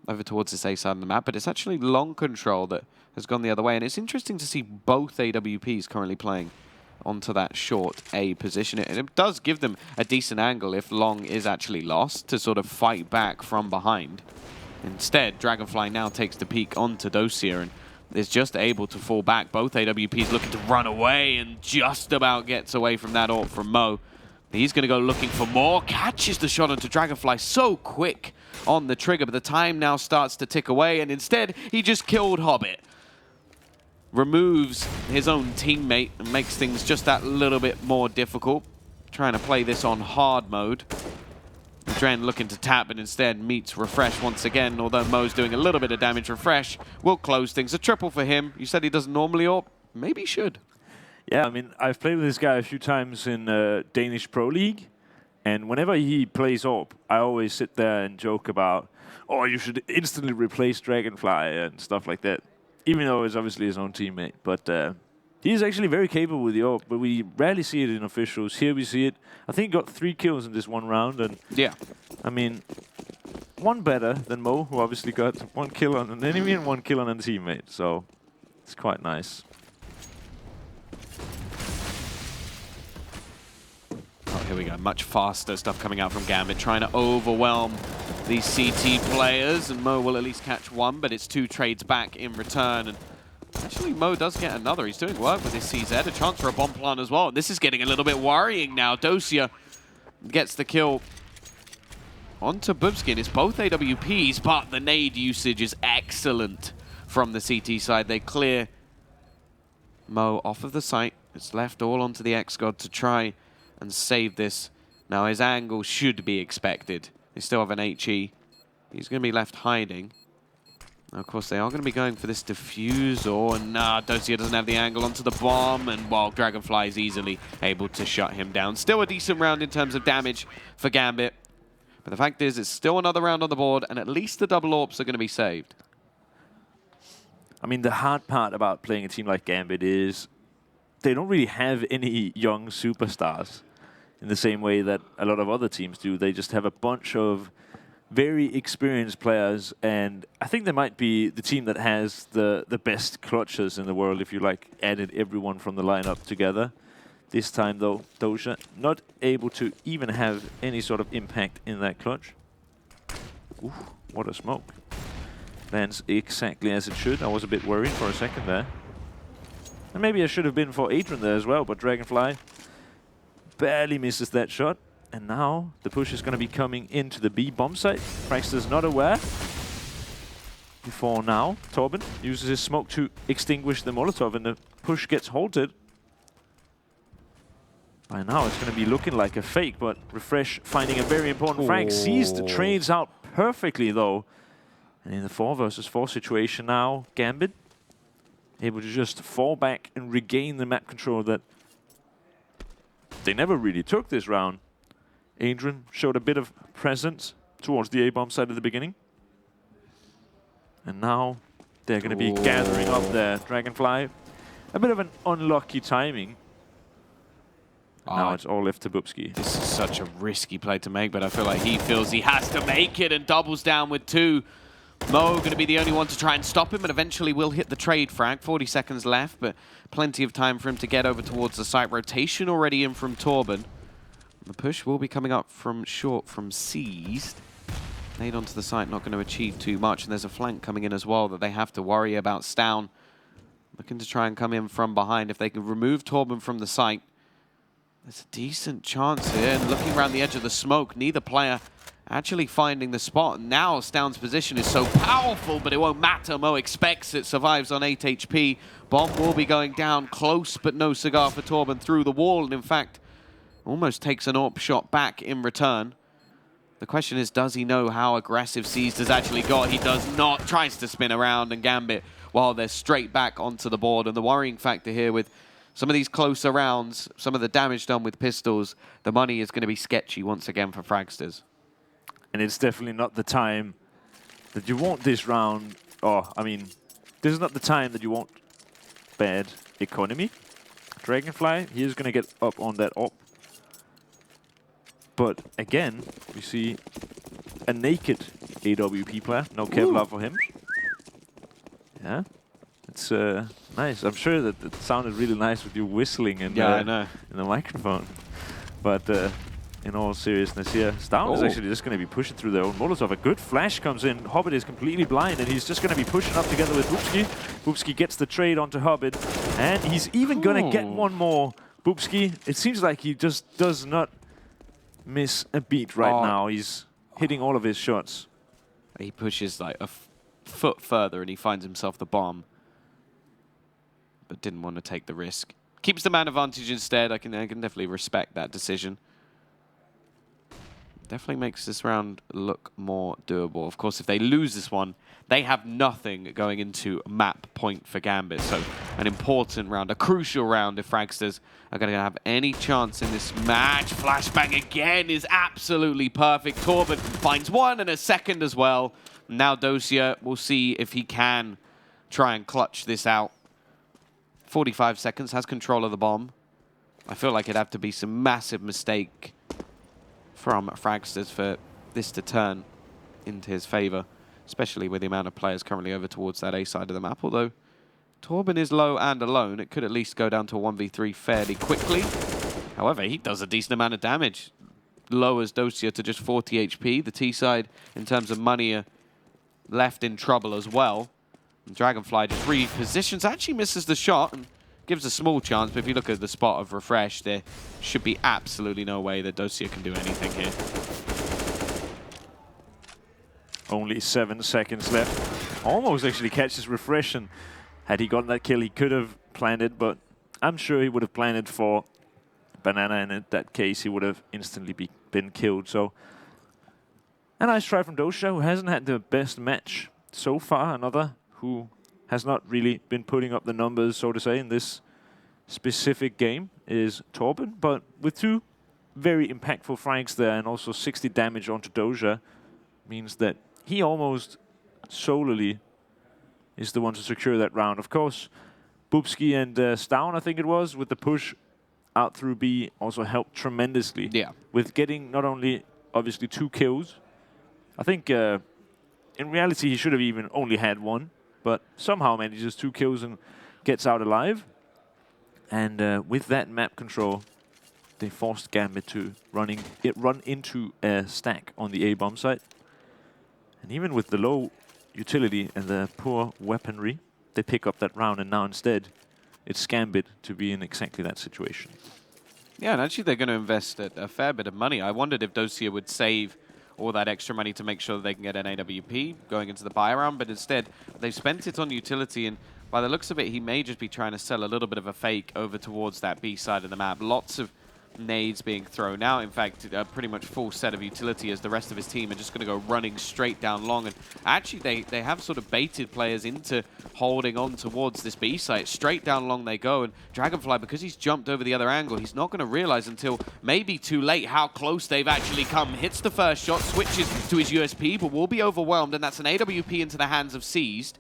over towards this A side of the map, but it's actually long control that has gone the other way, and it's interesting to see both AWPs currently playing onto that short A position, and it does give them a decent angle if long is actually lost to sort of fight back from behind. Instead, Dragonfly now takes the peek onto Dosia and is just able to fall back. Both AWPs looking to run away and just about gets away from that AWP from Mo. He's going to go looking for more. Catches the shot onto Dragonfly so quick on the trigger, but the time now starts to tick away, and instead, he just killed Hobbit. Removes his own teammate and makes things just that little bit more difficult. Trying to play this on hard mode. Dren looking to tap, but instead meets Refresh once again. Although Mo's doing a little bit of damage, Refresh will close things. A triple for him. You said he doesn't normally AWP. Maybe he should. Yeah, I mean, I've played with this guy a few times in Danish Pro League, and whenever he plays AWP, I always sit there and joke about, oh, you should instantly replace Dragonfly and stuff like that, even though it's obviously his own teammate. But he's actually very capable with the AWP, but we rarely see it in officials. Here we see it. I think he got 3 kills in this one round, and yeah, I mean, one better than Mo, who obviously got 1 kill on an enemy and 1 kill on a teammate, so it's quite nice. Oh, here we go. Much faster stuff coming out from Gambit, trying to overwhelm these CT players, and Mo will at least catch one, but it's 2 trades back in return. And actually, Mo does get another. He's doing work with his CZ, a chance for a bomb plant as well. This is getting a little bit worrying now. Dosia gets the kill onto Bubskin. It's both AWPs, but the nade usage is excellent from the CT side. They clear Mo off of the site. It's left all onto the X-God to try and save this. Now his angle should be expected. They still have an HE. He's going to be left hiding. Now, of course, they are going to be going for this diffusor, and Dosia doesn't have the angle onto the bomb, and while Dragonfly is easily able to shut him down. Still a decent round in terms of damage for Gambit. But the fact is, it's still another round on the board, and at least the double AWPs are going to be saved. I mean, the hard part about playing a team like Gambit is they don't really have any young superstars in the same way that a lot of other teams do. They just have a bunch of very experienced players, and I think they might be the team that has the best clutches in the world if you like added everyone from the lineup together. This time though, Dosia not able to even have any sort of impact in that clutch. Ooh, what a smoke. Lands exactly as it should. I was a bit worried for a second there. And maybe I should have been for Adrian there as well, but Dragonfly barely misses that shot. And now the push is going to be coming into the B bomb site. Fragsters not aware. Before now, Torben uses his smoke to extinguish the Molotov, and the push gets halted. By now it's going to be looking like a fake, but Refresh finding a very important frag. Sees the trades out perfectly though. And in the 4 versus 4 situation now, Gambit able to just fall back and regain the map control that they never really took this round. Adrian showed a bit of presence towards the A-bomb side at the beginning. And now they're going to be gathering up there. Dragonfly, a bit of an unlucky timing. Now it's all left to Bubsky. This is such a risky play to make, but I feel like he feels he has to make it and doubles down with 2. Mo going to be the only one to try and stop him, and eventually will hit the trade frag. 40 seconds left, but plenty of time for him to get over towards the site. Rotation already in from Torben. The push will be coming up from short from Seized. Nade onto the site, not going to achieve too much, and there's a flank coming in as well that they have to worry about. Stown looking to try and come in from behind. If they can remove Torben from the site, there's a decent chance here. And looking around the edge of the smoke, neither player actually finding the spot. Now Stown's position is so powerful, but it won't matter. Mo expects it, survives on 8 HP. Bomb will be going down close, but no cigar for Torben through the wall. And in fact, almost takes an AWP shot back in return. The question is, does he know how aggressive Seized has actually got? He does not. Tries to spin around, and Gambit, while they're straight back onto the board. And the worrying factor here with some of these closer rounds, some of the damage done with pistols, the money is going to be sketchy once again for Fragsters. And it's definitely not the time that you want this round. I mean, this is not the time that you want bad economy. Dragonfly, he is going to get up on that AWP. But again, we see a naked AWP player. No Kevlar for him. Yeah, it's nice. I'm sure that it sounded really nice with you whistling and I know. in the microphone. But in all seriousness here, Stown is actually just going to be pushing through their own Molotov. A good flash comes in. Hobbit is completely blind, and he's just going to be pushing up together with Bubsky. Bubsky gets the trade onto Hobbit, and he's even going to get one more. Bubsky, it seems like he just does not miss a beat right now. He's hitting all of his shots. He pushes like a foot further and he finds himself the bomb, but didn't want to take the risk. Keeps the man advantage instead. I can definitely respect that decision. Definitely makes this round look more doable. Of course, if they lose this one, they have nothing going into map point for Gambit. So an important round, a crucial round if Fragsters are going to have any chance in this match. Flashbang again is absolutely perfect. Torben finds one and a second as well. Now Dosia, we'll see if he can try and clutch this out. 45 seconds, has control of the bomb. I feel like it'd have to be some massive mistake from Fragsters for this to turn into his favor, especially with the amount of players currently over towards that A side of the map. Although Torben is low and alone, it could at least go down to a 1v3 fairly quickly. However, he does a decent amount of damage. Lowers Dosia to just 40 HP. The T side, in terms of money, are left in trouble as well. And Dragonfly just repositions, actually misses the shot and gives a small chance, but if you look at the spot of refresh, there should be absolutely no way that Dosia can do anything here. Only 7 seconds left. Almost actually catches refresh, and had he gotten that kill, he could have planted, but I'm sure he would have planted for Banana, and in that case, he would have instantly been killed. So, a nice try from Dosia, who hasn't had the best match so far. Another who has not really been putting up the numbers, so to say, in this specific game is Torben, but with 2 very impactful frags there and also 60 damage onto Dosia, means that he almost solely is the one to secure that round. Of course, Bubsky and Stown, I think it was, with the push out through B, also helped tremendously. Yeah. With getting not only, obviously, 2 kills. I think, in reality, he should have even only had 1, but somehow manages 2 kills and gets out alive. And with that map control, they forced Gambit to run into a stack on the A bomb site. And even with the low utility and the poor weaponry, they pick up that round, and now instead it's Gambit to be in exactly that situation. Yeah, and actually they're going to invest a fair bit of money. I wondered if Dosia would save all that extra money to make sure that they can get an AWP going into the buy round, but instead they've spent it on utility, and by the looks of it, he may just be trying to sell a little bit of a fake over towards that B side of the map. Lots of nades being thrown out. In fact, a pretty much full set of utility as the rest of his team are just going to go running straight down long. And actually, they have sort of baited players into holding on towards this B site. Straight down long they go. And Dragonfly, because he's jumped over the other angle, he's not going to realize until maybe too late how close they've actually come. Hits the first shot, switches to his USP, but will be overwhelmed. And that's an AWP into the hands of Seized.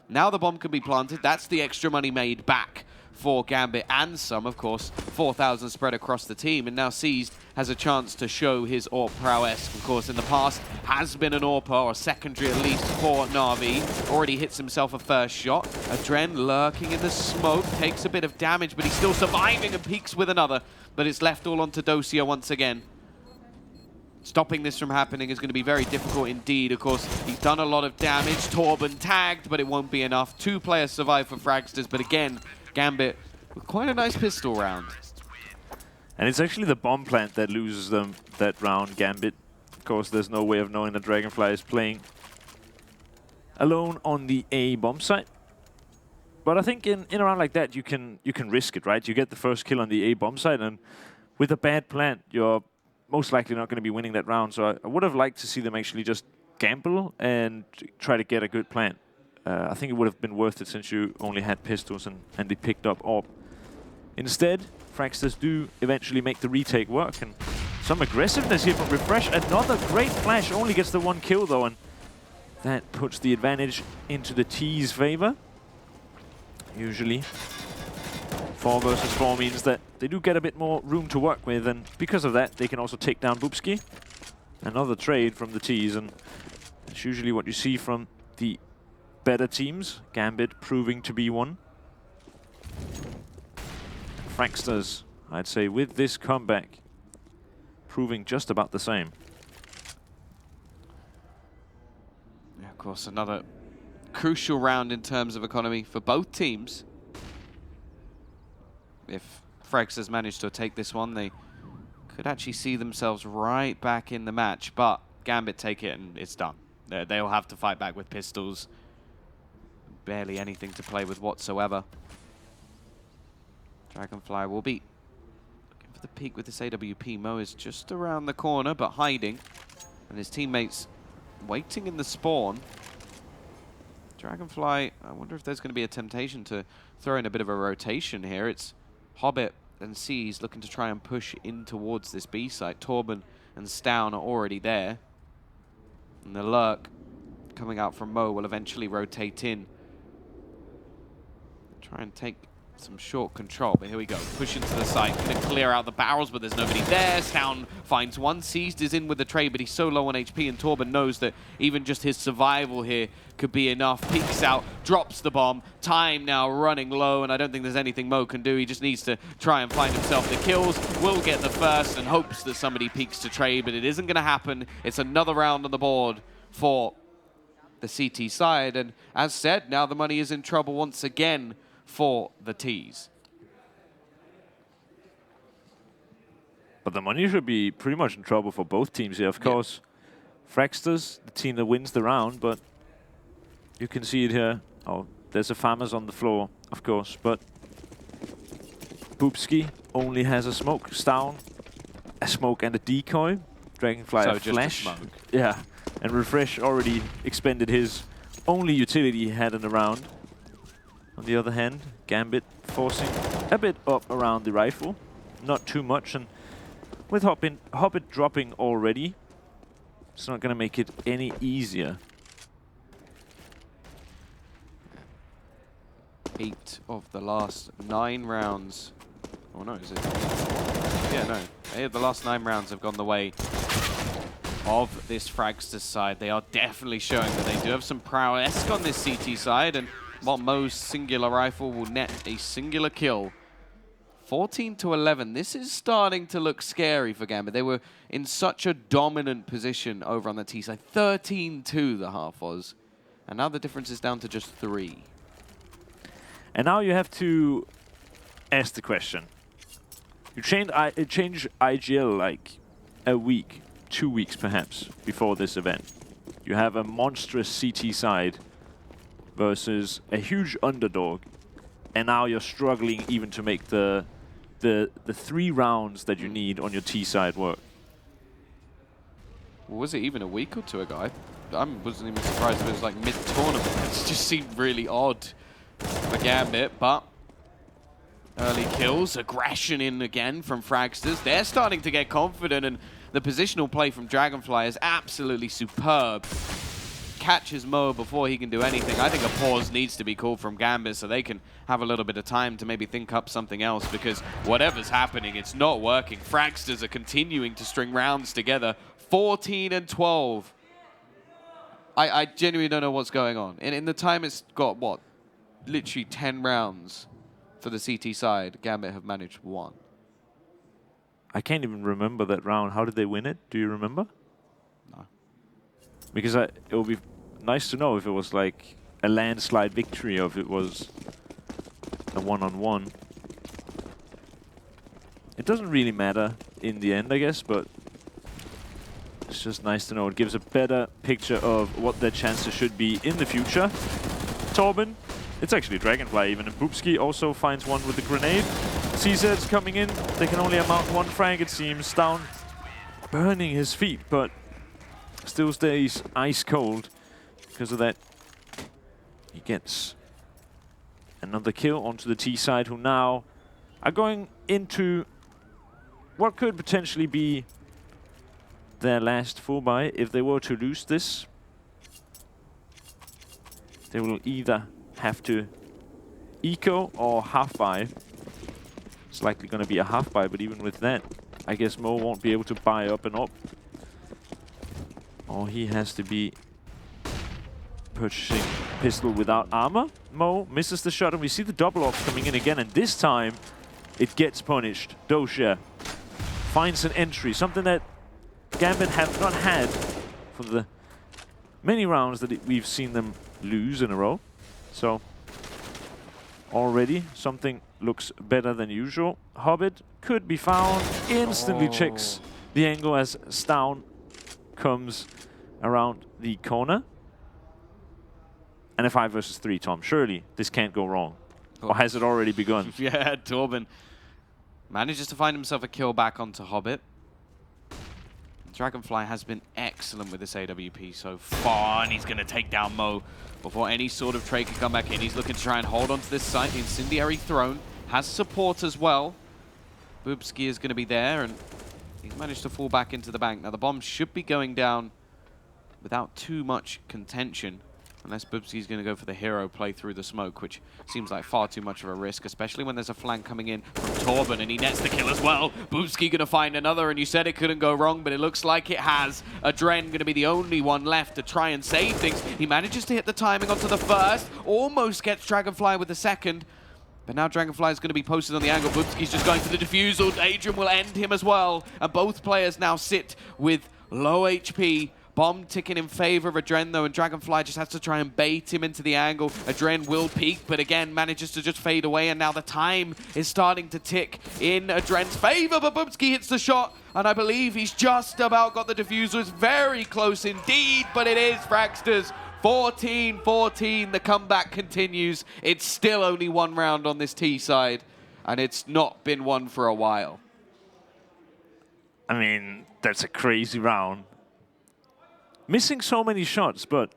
Now the bomb can be planted. That's the extra money made back for Gambit and some, of course, 4,000 spread across the team, and now Seized has a chance to show his AWP prowess. Of course, in the past, has been an AWPer, or a secondary at least, for Na'Vi. Already hits himself a first shot. Adren lurking in the smoke, takes a bit of damage, but he's still surviving and peeks with another. But it's left all onto Dosia once again. Stopping this from happening is going to be very difficult indeed. Of course, he's done a lot of damage. Torben tagged, but it won't be enough. 2 players survive for Fragsters, but again, Gambit with quite a nice pistol round. And it's actually the bomb plant that loses them that round, Gambit. Of course, there's no way of knowing that Dragonfly is playing alone on the A bomb site. But I think in a round like that, you can risk it, right? You get the first kill on the A bomb site, and with a bad plant, you're most likely not going to be winning that round. So I would have liked to see them actually just gamble and try to get a good plant. I think it would have been worth it since you only had pistols and they picked up AWP. Instead, Fragsters do eventually make the retake work, and some aggressiveness here from Refresh. Another great flash, only gets the 1 kill though, and that puts the advantage into the T's favor. Usually 4 versus 4 means that they do get a bit more room to work with, and because of that, they can also take down Boopski. Another trade from the T's, and that's usually what you see from the better teams. Gambit proving to be one. Fragsters, I'd say, with this comeback, proving just about the same. Yeah, of course, another crucial round in terms of economy for both teams. If Fragsters manage to take this one, they could actually see themselves right back in the match, but Gambit take it and it's done. They'll have to fight back with pistols. Barely anything to play with whatsoever. Dragonfly will be looking for the peak with this AWP. Mo is just around the corner, but hiding. And his teammates waiting in the spawn. Dragonfly, I wonder if there's going to be a temptation to throw in a bit of a rotation here. It's Hobbit and Seas looking to try and push in towards this B site. Torben and Stown are already there. And the lurk coming out from Mo will eventually rotate in. Try and take some short control, but here we go. Push into the site, gonna clear out the barrels, but there's nobody there. Stown finds one. Seized is in with the trade, but he's so low on HP, and Torben knows that even just his survival here could be enough. Peeks out, drops the bomb. Time now running low, and I don't think there's anything Mo can do. He just needs to try and find himself the kills. Will get the first and hopes that somebody peeks to trade, but it isn't gonna happen. It's another round on the board for the CT side, and as said, now the money is in trouble once again for the T's. But the money should be pretty much in trouble for both teams here. Of course, Fragsters, the team that wins the round, but you can see it here. Oh, there's a Farmers on the floor, of course, but Boopski only has a smoke. Stown, a smoke and a decoy. Dragonfly, a flash. Just a smoke. Yeah, and Refresh already expended his only utility he had in the round. On the other hand, Gambit forcing a bit up around the rifle. Not too much, and with Hobbit dropping already, it's not going to make it any easier. 8 of the last 9 rounds. Oh no, is it? Yeah, no. 8 of the last 9 rounds have gone the way of this Fragsters side. They are definitely showing that they do have some prowess on this CT side, and while Mo's singular rifle will net a singular kill. 14-11. This is starting to look scary for Gambit. They were in such a dominant position over on the T side. 13-2 the half was. And now the difference is down to just 3. And now you have to ask the question. You change IGL like a week, 2 weeks perhaps, before this event. You have a monstrous CT side versus a huge underdog, and now you're struggling even to make the 3 rounds that you need on your T side work. Was it even a week or 2 ago? I wasn't even surprised if it was like mid-tournament. It just seemed really odd for Gambit, but early kills, aggression in again from Fragsters. They're starting to get confident, and the positional play from Dragonfly is absolutely superb. catches Mo before he can do anything, I think a pause needs to be called from Gambit so they can have a little bit of time to maybe think up something else, because whatever's happening, it's not working. Fragsters are continuing to string rounds together. 14 and 12. I genuinely don't know what's going on. And in the time it's got, what, literally 10 rounds for the CT side, Gambit have managed 1. I can't even remember that round. How did they win it? Do you remember? No. Because it would be nice to know if it was like a landslide victory or if it was a one-on-one. It doesn't really matter in the end, I guess, but it's just nice to know. It gives a better picture of what their chances should be in the future. Torben, it's actually Dragonfly even, and Boopski also finds one with the grenade. CZ's coming in. They can only amount 1 frag, it seems. Down, burning his feet, but still stays ice cold. Because of that, he gets another kill onto the T side, who now are going into what could potentially be their last full buy. If they were to lose this, they will either have to eco or half buy. It's likely going to be a half buy, but even with that, I guess Mo won't be able to buy up and up. Or he has to be purchasing pistol without armor. Mo misses the shot, and we see the double ops coming in again, and this time it gets punished. Dosha finds an entry, something that Gambit have not had for the many rounds that we've seen them lose in a row. So already something looks better than usual. Hobbit could be found, instantly checks the angle as Stown comes around the corner. And a 5 versus 3, Tom. Surely this can't go wrong. Or has it already begun? Yeah, Torben manages to find himself a kill back onto Hobbit. Dragonfly has been excellent with this AWP so far, and he's going to take down Mo before any sort of trade can come back in. He's looking to try and hold on to this site. The Incendiary Throne has support as well. Boobski is going to be there, and he's managed to fall back into the bank. Now, the bomb should be going down without too much contention, unless Boobski's going to go for the hero play through the smoke, which seems like far too much of a risk, especially when there's a flank coming in from Torben, and he nets the kill as well. Boobski going to find another, and you said it couldn't go wrong, but it looks like it has. Adren going to be the only one left to try and save things. He manages to hit the timing onto the first, almost gets Dragonfly with the second, but now Dragonfly is going to be posted on the angle. Boobski's just going for the defusal. Adrian will end him as well, and both players now sit with low HP. Bomb ticking in favor of Adren, though, and Dragonfly just has to try and bait him into the angle. Adren will peek, but again manages to just fade away, and now the time is starting to tick in Adren's favor, but Boobski hits the shot, and I believe he's just about got the diffuser. It's very close indeed, but it is Fragsters. 14-14, the comeback continues. It's still only 1 round on this T side, and it's not been one for a while. I mean, that's a crazy round. Missing so many shots, but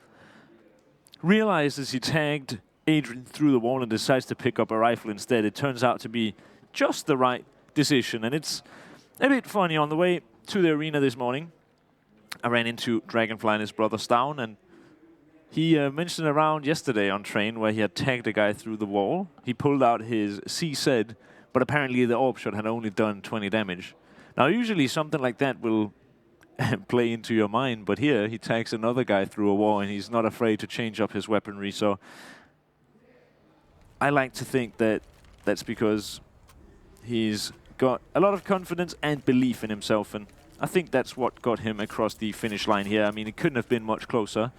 realizes he tagged Adrian through the wall and decides to pick up a rifle instead. It turns out to be just the right decision, and it's a bit funny. On the way to the arena this morning, I ran into Dragonfly and his brother Stown, and he mentioned a round yesterday on train where he had tagged a guy through the wall. He pulled out his CZ, but apparently the orb shot had only done 20 damage. Now, usually something like that will play into your mind, but here he tags another guy through a wall, and he's not afraid to change up his weaponry. So I like to think that that's because he's got a lot of confidence and belief in himself, and I think that's what got him across the finish line here. I mean, it couldn't have been much closer,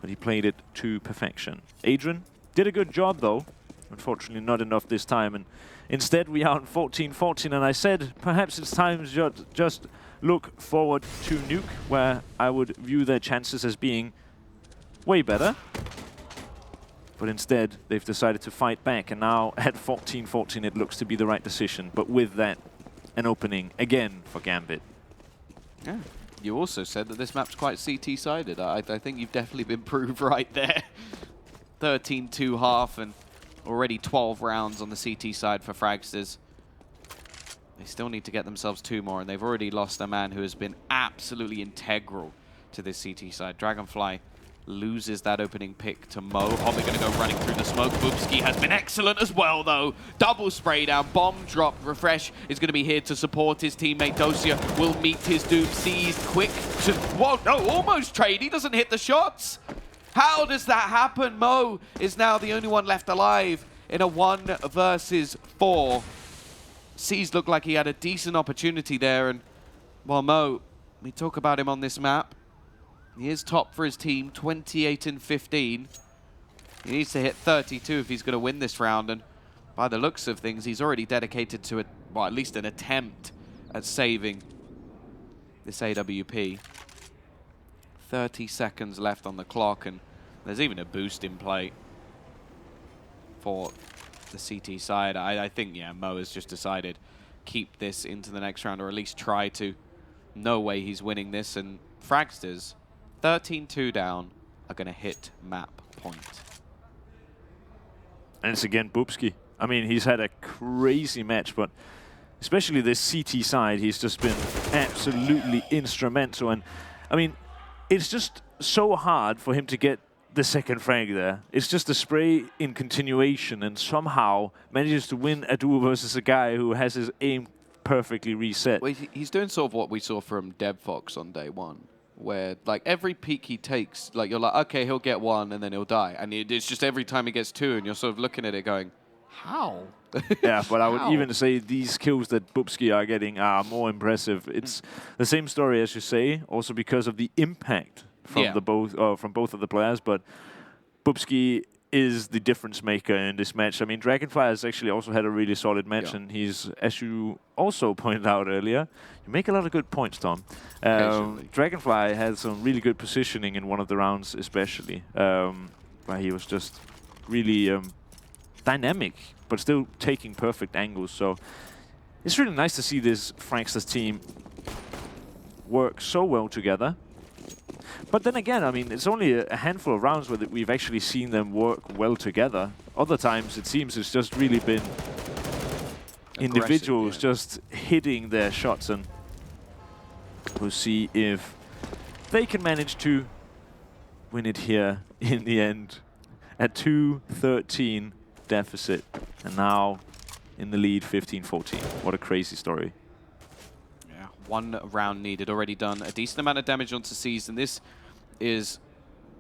but he played it to perfection. Adrian did a good job, though. Unfortunately, not enough this time, and instead we are on 14-14, and I said perhaps it's time to just look forward to Nuke, where I would view their chances as being way better. But instead, they've decided to fight back, and now at 14-14 it looks to be the right decision. But with that, an opening again for Gambit. Yeah. You also said that this map's quite CT-sided. I think you've definitely been proved right there. 13-2 half, and already 12 rounds on the CT side for Fragsters. They still need to get themselves 2 more, and they've already lost a man who has been absolutely integral to this CT side. Dragonfly loses that opening pick to Mo. Hobbit going to go running through the smoke. Boopski has been excellent as well, though. Double spray down, bomb drop. Refresh is going to be here to support his teammate. Dosia will meet his doom. Seized quick to... Whoa, no, almost trade. He doesn't hit the shots. How does that happen? Mo is now the only one left alive in a 1 versus 4. Seized looked like he had a decent opportunity there, and well, Mo, we talk about him on this map. He is top for his team, 28 and 15. He needs to hit 32 if he's going to win this round, and by the looks of things, he's already dedicated to well, at least an attempt at saving this AWP. 30 seconds left on the clock, and there's even a boost in play for the CT side. I think, yeah, Mo has just decided keep this into the next round, or at least try to. No way he's winning this, and Fragsters, 13-2 down, are going to hit map point. And it's again Boopski. I mean, he's had a crazy match, but especially this CT side, he's just been absolutely instrumental. And I mean, it's just so hard for him to get the second frag there. It's just a spray in continuation, and somehow manages to win a duel versus a guy who has his aim perfectly reset. Well, he's doing sort of what we saw from DevFox on day one, where like every peak he takes, like you're like, okay, he'll get 1 and then he'll die. And it's just every time he gets 2 and you're sort of looking at it going, how? Yeah, but I would even say these kills that Boopski are getting are more impressive. It's the same story as you say, also because of the impact from from both of the players, but Boopski is the difference maker in this match. I mean, Dragonfly has actually also had a really solid match, and he's, as you also pointed out earlier, you make a lot of good points, Tom. Dragonfly had some really good positioning in one of the rounds, especially, where he was just really dynamic, but still taking perfect angles. So it's really nice to see this Fragsters team work so well together. But then again, I mean, it's only a handful of rounds where we've actually seen them work well together. Other times, it seems it's just really been individuals just hitting their shots, and we'll see if they can manage to win it here in the end. At 2-13 deficit, and now in the lead 15-14. What a crazy story. 1 round needed, already done a decent amount of damage onto Seas, and this is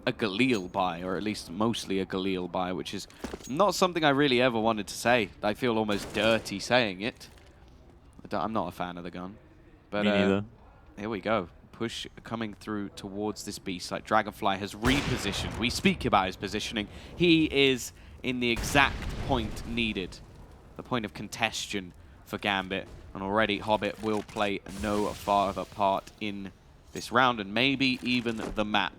a Galil buy, or at least mostly a Galil buy, which is not something I really ever wanted to say. I feel almost dirty saying it. I'm not a fan of the gun. But me neither. Here we go. Push coming through towards this beast. Like Dragonfly has repositioned. We speak about his positioning. He is in the exact point needed. The point of congestion for Gambit. And already Hobbit will play no farther part in this round, and maybe even the map.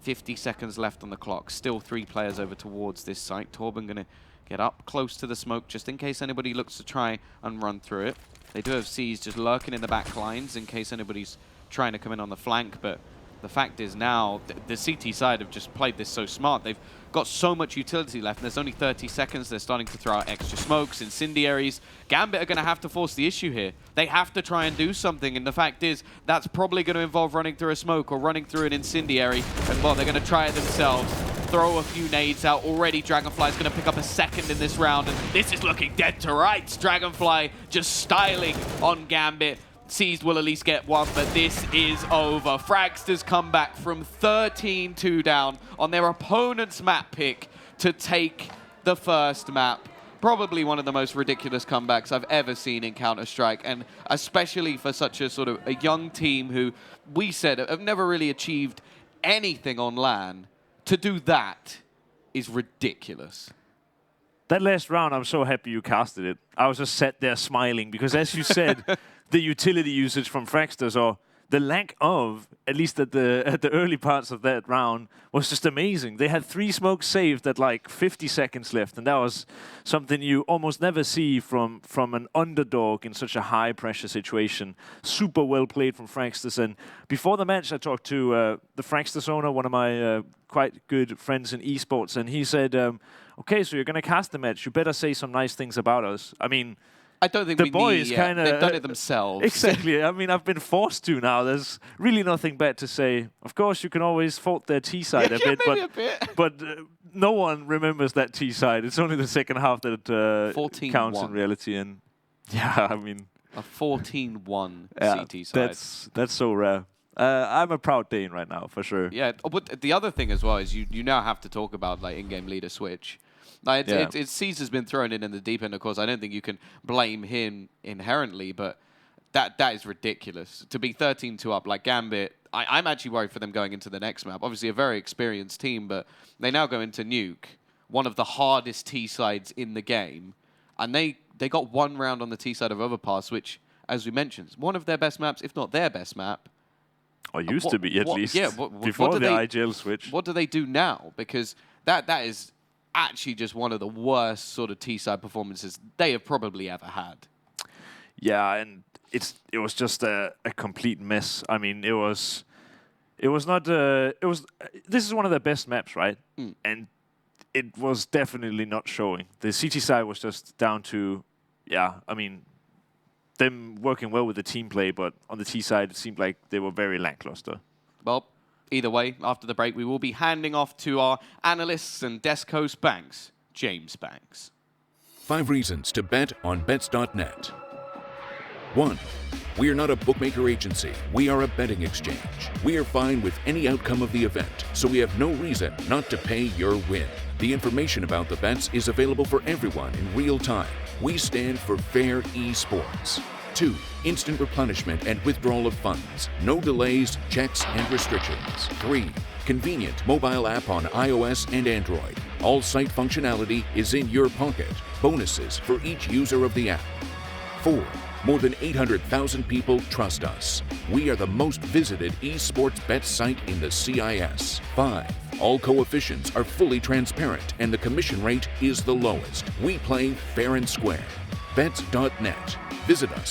50 seconds left on the clock. Still 3 players over towards this site. Torben going to get up close to the smoke just in case anybody looks to try and run through it. They do have C's just lurking in the back lines in case anybody's trying to come in on the flank, but the fact is now the CT side have just played this so smart. They've got so much utility left, and there's only 30 seconds. They're starting to throw out extra smokes, incendiaries. Gambit are going to have to force the issue here. They have to try and do something, and the fact is that's probably going to involve running through a smoke or running through an incendiary, and well, they're going to try it themselves. Throw a few nades out. Already Dragonfly's going to pick up a second in this round, and this is looking dead to rights. Dragonfly just styling on Gambit. Seized will at least get 1, but this is over. Fragsters come back from 13-2 down on their opponent's map pick to take the first map. Probably one of the most ridiculous comebacks I've ever seen in Counter-Strike, and especially for such a sort of a young team who we said have never really achieved anything on LAN. To do that is ridiculous. That last round, I'm so happy you casted it. I was just sat there smiling because, as you said, the utility usage from Fragsters, or the lack of, at least at the early parts of that round, was just amazing. They had 3 smokes saved at like 50 seconds left, and that was something you almost never see from an underdog in such a high-pressure situation. Super well played from Fragsters. And before the match, I talked to the Fragsters owner, one of my quite good friends in esports, and he said, okay, so you're going to cast the match. You better say some nice things about us. I mean, I don't think the we boys need. kind of They've done it themselves. Exactly. I mean, I've been forced to now. There's really nothing bad to say. Of course, you can always fault their T side Yeah, a bit, maybe a bit. but no one remembers that T side. It's only the second half that 14-1. counts in reality. And yeah, I mean, A 14-1 yeah, CT side. that's so rare. I'm a proud Dane right now, for sure. Yeah, but the other thing as well is you now have to talk about like in-game leader switch. Like Caesar's been thrown in the deep end. Of course, I don't think you can blame him inherently, but that is ridiculous to be 13-2 up like Gambit. I'm actually worried for them going into the next map. Obviously, a very experienced team, but they now go into Nuke, one of the hardest T sides in the game, and they got one round on the T side of Overpass, which, as we mentioned, is one of their best maps, if not their best map. Or used to be, at least. Yeah, before the IGL switch. What do they do now? Because that is actually just one of the worst sort of T-side performances they have probably ever had. Yeah, and it was just a complete mess. I mean, it was not. This is one of their best maps, right? And it was definitely not showing. The CT side was just down to, I mean, them working well with the team play, but on the T side, it seemed like they were very lackluster. Well, either way, after the break, we will be handing off to our analysts and desk host Banks, James Banks. 5 reasons to bet on bets.net. 1. We are not a bookmaker agency. We are a betting exchange. We are fine with any outcome of the event, so we have no reason not to pay your win. The information about the bets is available for everyone in real time. We stand for fair esports. 2. Instant replenishment and withdrawal of funds. No delays, checks, and restrictions. 3. Convenient mobile app on iOS and Android. All site functionality is in your pocket. Bonuses for each user of the app. 4. More than 800,000 people trust us. We are the most visited esports bet site in the CIS. 5. All coefficients are fully transparent and the commission rate is the lowest. We play fair and square. Bets.net. Visit us